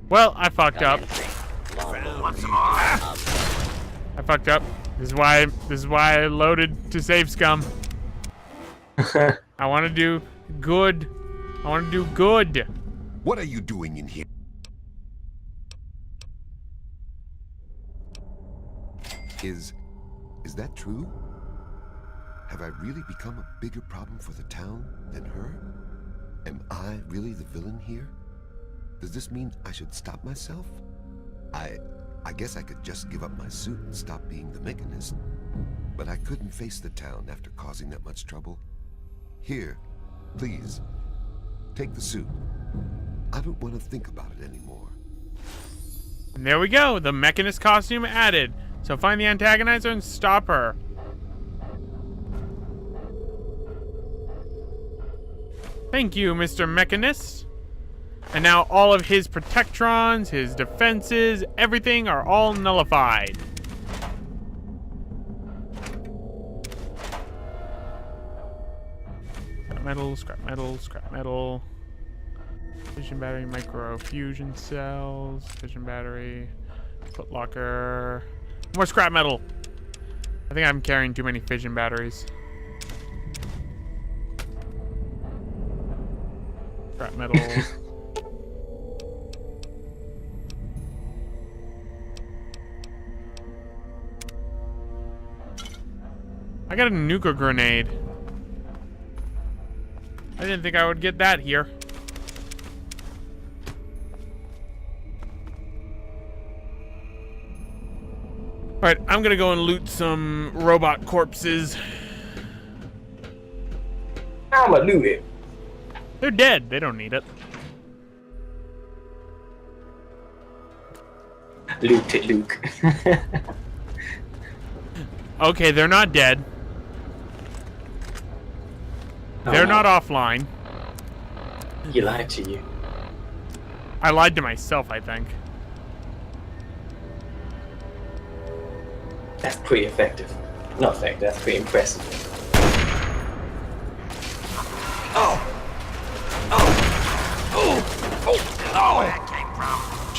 Well, I fucked up. I fucked up. This is why I loaded to save scum. I want to do good. I want to do good. What are you doing in here? Is that true? Have I really become a bigger problem for the town than her? Am I really the villain here? Does this mean I should stop myself? I guess I could just give up my suit and stop being the mechanist. But I couldn't face the town after causing that much trouble. Here, please, take the suit. I don't want to think about it anymore. And there we go. The mechanist costume added. So find the antagonizer and stop her. Thank you, Mr. Mechanist. And now all of his protectrons, his defenses, everything are all nullified. Scrap metal, scrap metal, scrap metal. Fission battery, micro fusion cells, fission battery, footlocker. More scrap metal. I think I'm carrying too many fission batteries. Scrap metal. I got a nuka grenade. I didn't think I would get that here. Alright, I'm gonna go and loot some robot corpses. I'ma loot it. They're dead. They don't need it. Loot it, Luke. Okay, they're not dead. They're not offline. He lied to you. I lied to myself, I think. That's pretty effective. Not effective, that's pretty impressive. Oh!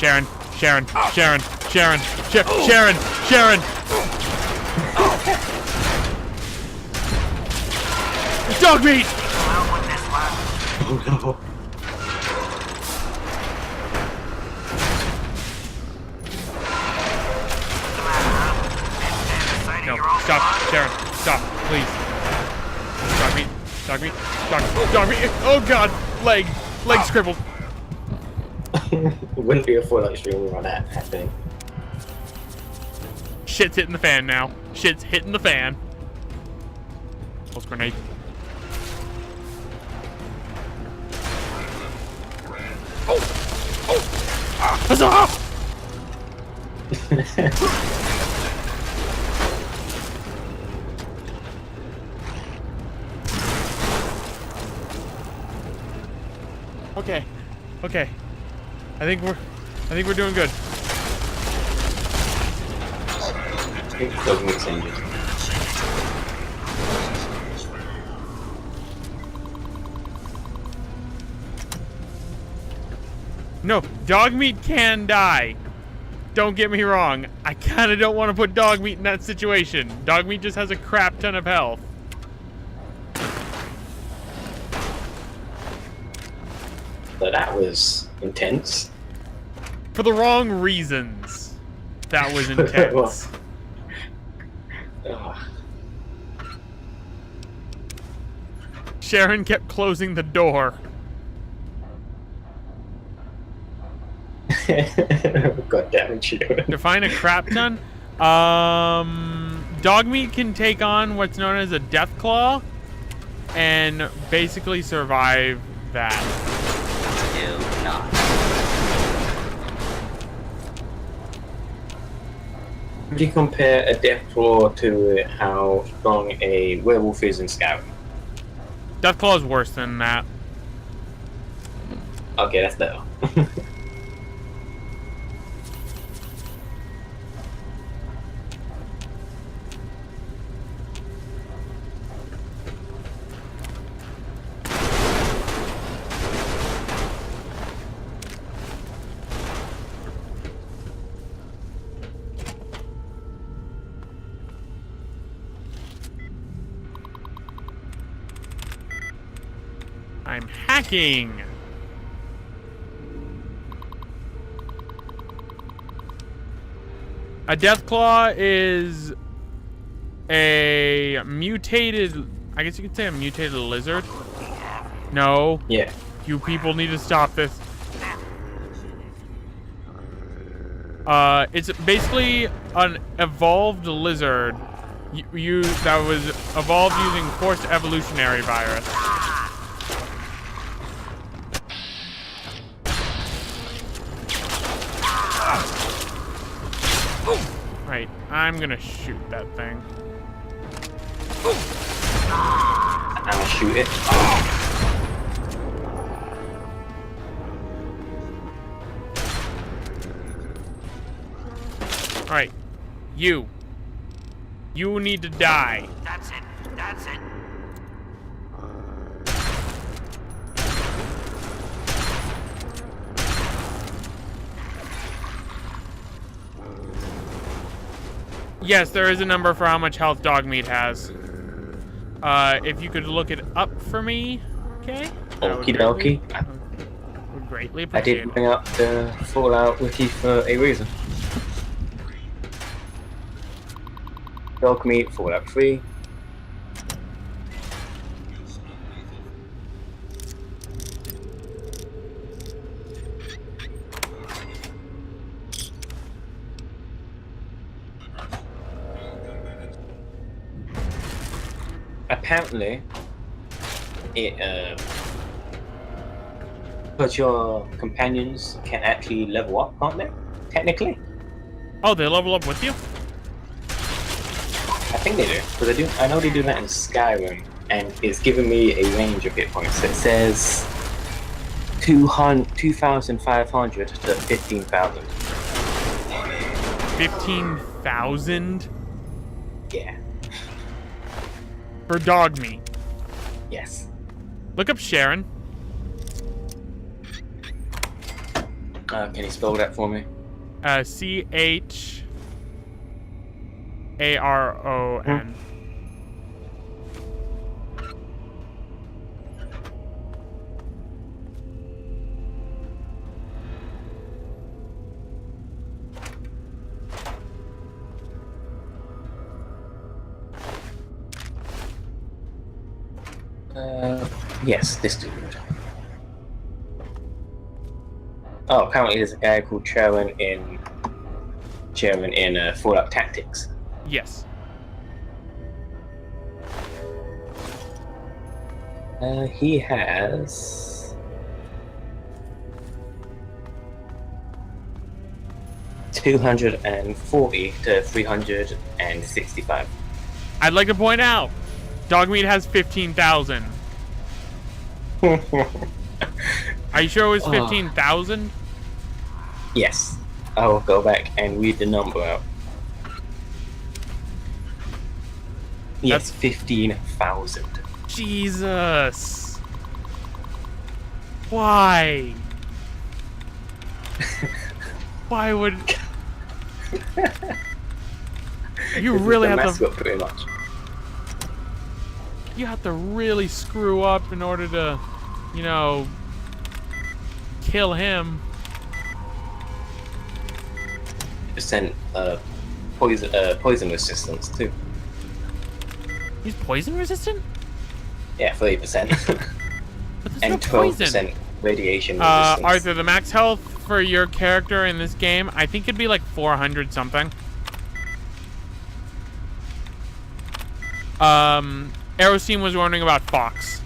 Sharon. Sharon. Sharon. Sharon. Sharon. Sharon. Dog meat! Oh no. No, stop, Sharon, stop, please. Dog meat, dog meat, dog meat. Oh god, leg scribbled. It wouldn't be a Fallout stream without that happening. Shit's hitting the fan now. Shit's hitting the fan. Pulse grenade. Huzzah! Okay. Okay. I think we're doing good. It doesn't make sense. No, dog meat can die. Don't get me wrong. I kind of don't want to put dog meat in that situation. Dog meat just has a crap ton of health. So that was intense. For the wrong reasons. That was intense. Ugh. Sharon kept closing the door. God damn it, you. Define a crap ton. Dog meat can take on what's known as a death claw and basically survive that. Do not. Would you compare a death claw to how strong a werewolf is in Skyrim? Death claw is worse than that. Okay, that's better. I'm hacking. A Deathclaw is a mutated, I guess you could say a mutated lizard. No. Yeah. You people need to stop this. It's basically an evolved lizard that was evolved using forced evolutionary virus. Right, I'm gonna shoot that thing. I'm gonna shoot it. Alright, you need to die. That's it. That's it. Yes, there is a number for how much health dog meat has. If you could look it up for me, okay? Okie dokie. Would greatly I appreciate did it. bring up the Fallout wiki for a reason. Dog meat, Fallout 3. Apparently, it but your companions can actually level up, can't they? Technically, Oh, they level up with you? I think they do. Because I do. I know they do that in Skyrim, and it's giving me a range of hit points. It says 2,500 to 15,000. 15,000 Yeah. for dog meat. Yes. Look up Sharon. Can you spell that for me? CHARON. Yes, this dude. Oh, apparently there's a guy called Chairman in Fallout Tactics. Yes. He has 240 to 365. I'd like to point out, Dogmeat has 15,000. Are you sure it was 15,000? Yes. I will go back and read the number out. Yes, 15,000. Jesus. Why? Why would... You really have to... Mascot, pretty much. You have to really screw up in order to, you know, kill him. Percent poison resistance too. He's poison resistant? Yeah, 30%. But there's And no 12% poison. radiation resistance. Arthur, the max health for your character in this game, I think it'd be like 400 something. Aerosteam was wondering about Fox.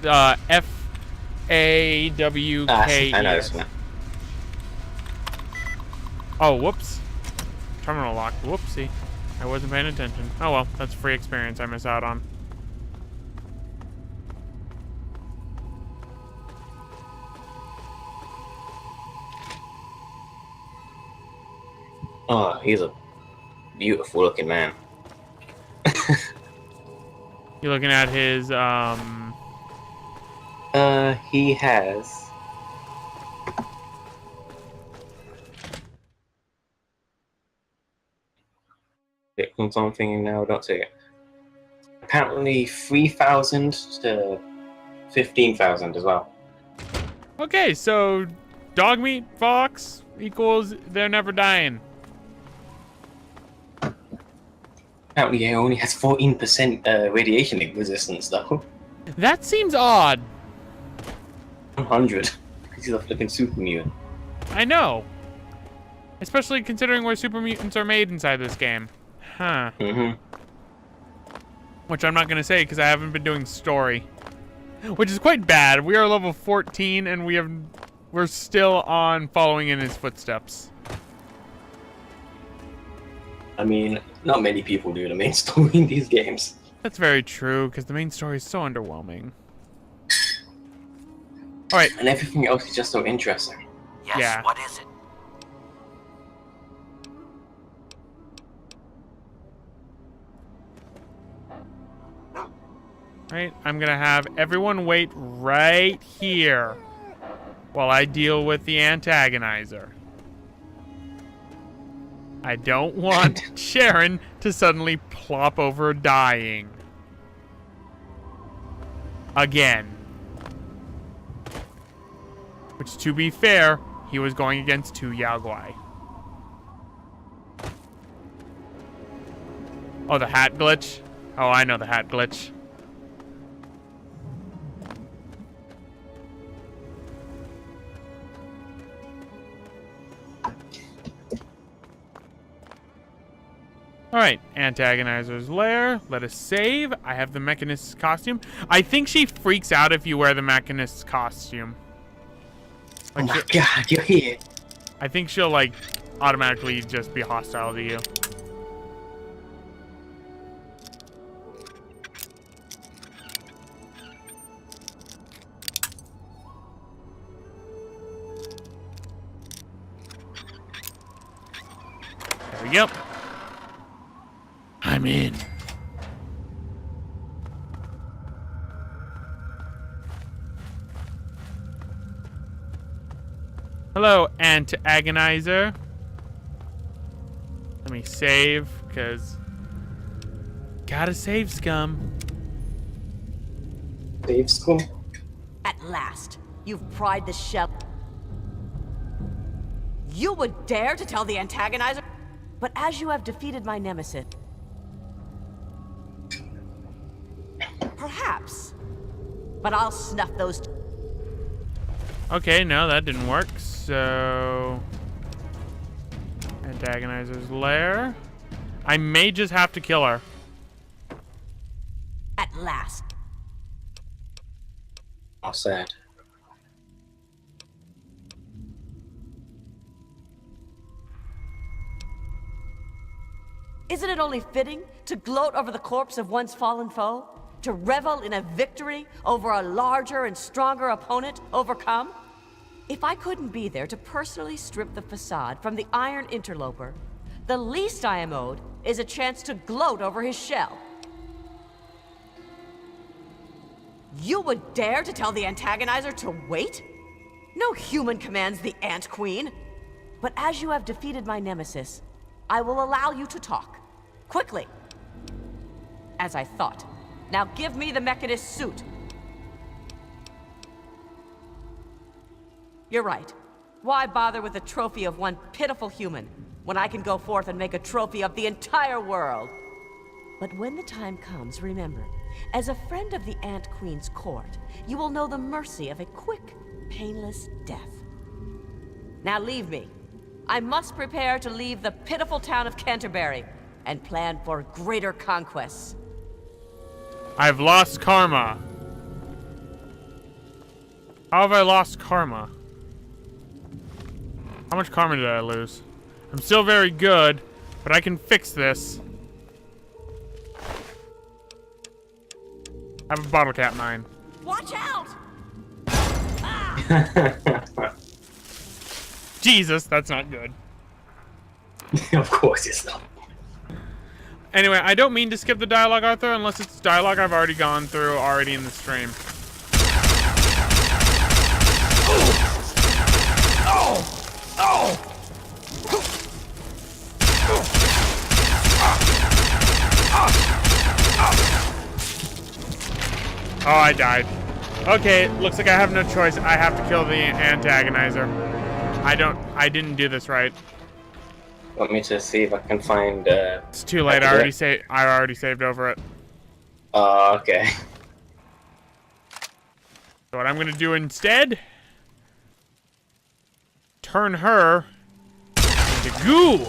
F.A.W.K.E.S. I know this one. Oh, whoops. Terminal lock. Whoopsie. I wasn't paying attention. Oh well, that's free experience I miss out on. Oh, he's a beautiful looking man. You're looking at his, He has... Click on something now, don't say it. Apparently 3,000 to 15,000 as well. Okay, so Dogmeat Fox equals they're never dying. Apparently he only has 14% radiation resistance though. That seems odd. 100. Because he's a flipping super mutant. I know. Especially considering where super mutants are made inside this game. Huh. Mm-hmm. Which I'm not going to say because I haven't been doing story. Which is quite bad. We are level 14 and we're still on following in his footsteps. I mean, not many people do the main story in these games. That's very true because the main story is so underwhelming. Alright. And everything else is just so interesting. Yes, Yeah. what is it? Right, I'm gonna have everyone wait right here while I deal with the antagonizer. I don't want Sharon to suddenly plop over dying. Again. Which, to be fair, he was going against 2 Yao Guai. Oh, the hat glitch? Oh, I know the hat glitch. Alright, Antagonizer's Lair. Let us save. I have the Mechanist's costume. I think she freaks out if you wear the Mechanist's costume. Oh my god, you're here. I think she'll, like, automatically just be hostile to you. There we go. I'm in. Hello, antagonizer. Let me save, because... Gotta save, scum. Save school? At last, you've pried the shell. You would dare to tell the antagonizer? But as you have defeated my nemesis... Perhaps. But I'll snuff those... Okay, no, that didn't work, so... Antagonizer's lair. I may just have to kill her. At last. How sad. Isn't it only fitting to gloat over the corpse of one's fallen foe? To revel in a victory over a larger and stronger opponent overcome? If I couldn't be there to personally strip the facade from the iron interloper, the least I am owed is a chance to gloat over his shell. You would dare to tell the antagonizer to wait? No human commands the Ant Queen. But as you have defeated my nemesis, I will allow you to talk. Quickly. As I thought. Now give me the Mechanist suit. You're right. Why bother with a trophy of one pitiful human, when I can go forth and make a trophy of the entire world? But when the time comes, remember, as a friend of the Ant Queen's court, you will know the mercy of a quick, painless death. Now leave me. I must prepare to leave the pitiful town of Canterbury and plan for greater conquests. I've lost karma. How have I lost karma? How much karma did I lose? I'm still very good, but I can fix this. I have a bottle cap mine. Watch out! Jesus, that's not good. Of course it's not. Anyway, I don't mean to skip the dialogue, Arthur, unless it's dialogue I've already gone through already in the stream. Oh, I died. Okay, looks like I have no choice. I have to kill the antagonizer. I didn't do this right. Want me to see if I can find It's too late. I already saved over it. Okay. So what I'm gonna do instead, turn her into goo.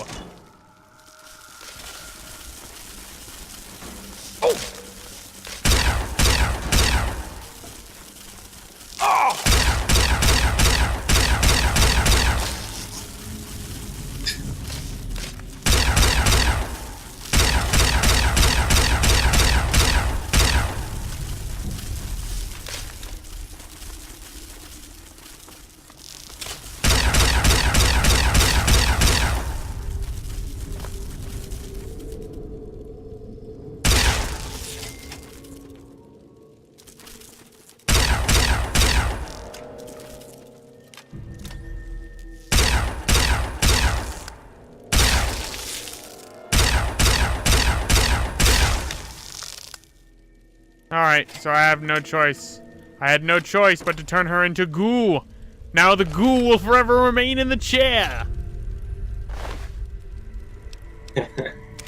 Alright, so I have no choice. I had no choice but to turn her into goo. Now the goo will forever remain in the chair.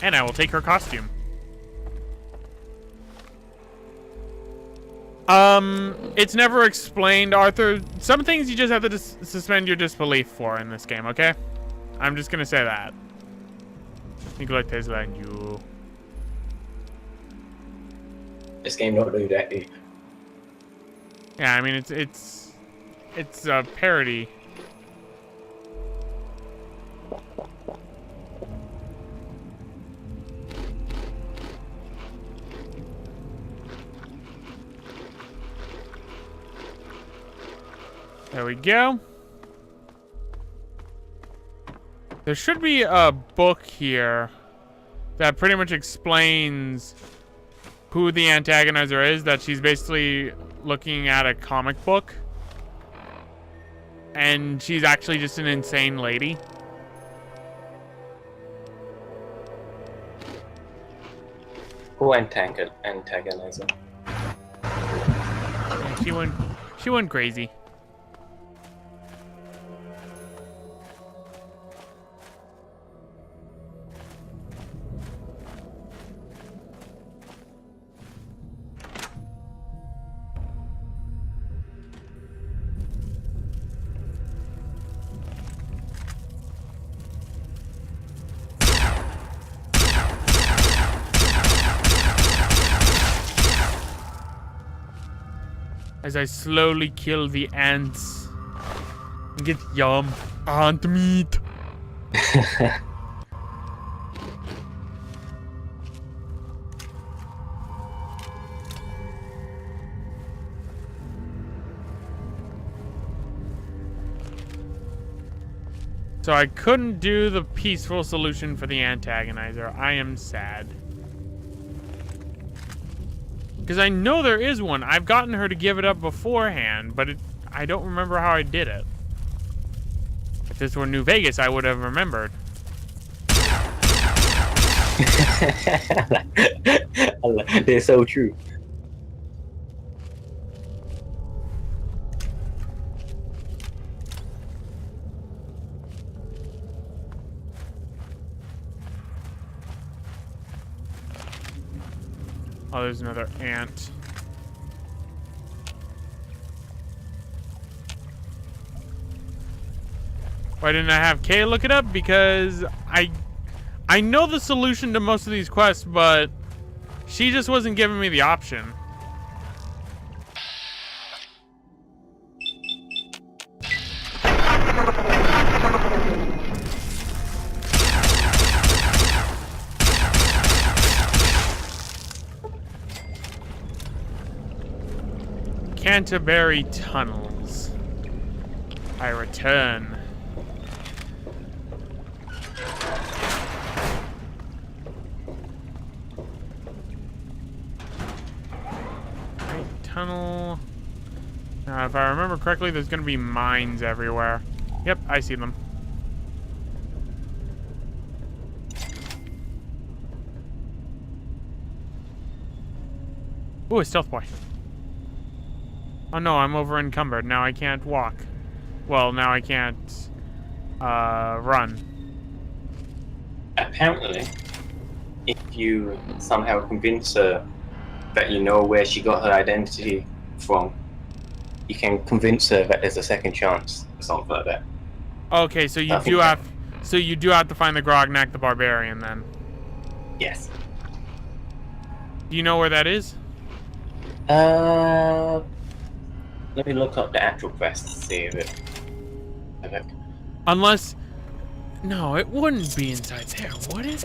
And I will take her costume. It's never explained, Arthur. Some things you just have to suspend your disbelief for in this game, okay? I'm just gonna say that. Nikola Tesla and you. This game don't do that, dude. Yeah, I mean it's a parody. There we go. There should be a book here that pretty much explains who the antagonizer is, that she's basically looking at a comic book. and she's actually just an insane lady. Who antagonizer? And she went crazy. As I slowly kill the ants and get yum ant meat. So I couldn't do the peaceful solution for the antagonizer. I am sad. Because I know there is one. I've gotten her to give it up beforehand, but I don't remember how I did it. If this were New Vegas, I would have remembered. They're so true. Oh, there's another ant. Why didn't I have Kay look it up? Because I know the solution to most of these quests, but she just wasn't giving me the option. Canterbury Tunnels. I return. Right, tunnel. Now, if I remember correctly, there's going to be mines everywhere. Yep, I see them. Ooh, a stealth boy. Oh no, I'm over encumbered. Now I can't walk. Well, now I can't run. Apparently, if you somehow convince her that you know where she got her identity from, you can convince her that there's a second chance or something like that. Okay, so you do have to find the Grognak the Barbarian then. Yes. Do you know where that is? Let me look up the actual quest to see if it. Okay. Unless, no, it wouldn't be inside there, would it?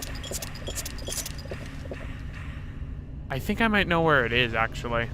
I think I might know where it is, actually.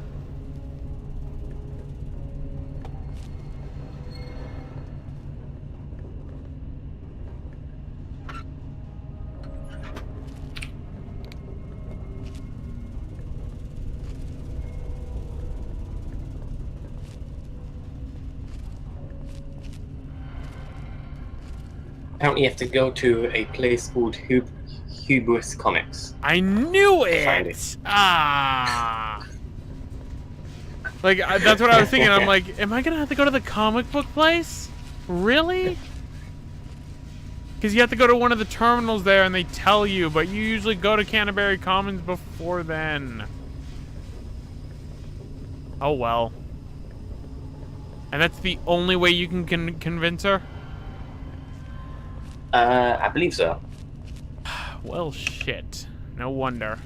Apparently you have to go to a place called Hubris Comics. I knew Find it! it. Ah! Like, that's what I was thinking. I'm like, am I gonna have to go to the comic book place? Really? Because you have to go to one of the terminals there and they tell you, but you usually go to Canterbury Commons before then. Oh well. And that's the only way you can convince her? I believe so. Well, shit. No wonder.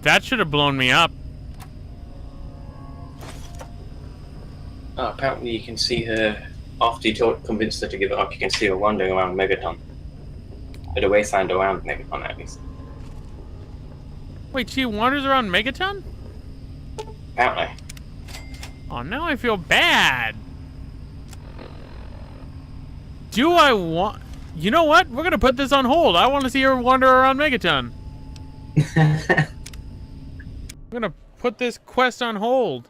That should have blown me up. Oh, apparently you can see her, after you convinced her to give it up, you can see her wandering around Megaton. At the wasteland around Megaton, at least. Wait, she wanders around Megaton? Apparently. Oh, now I feel bad. Do I want... You know what? We're gonna put this on hold. I want to see her wander around Megaton. I'm gonna put this quest on hold.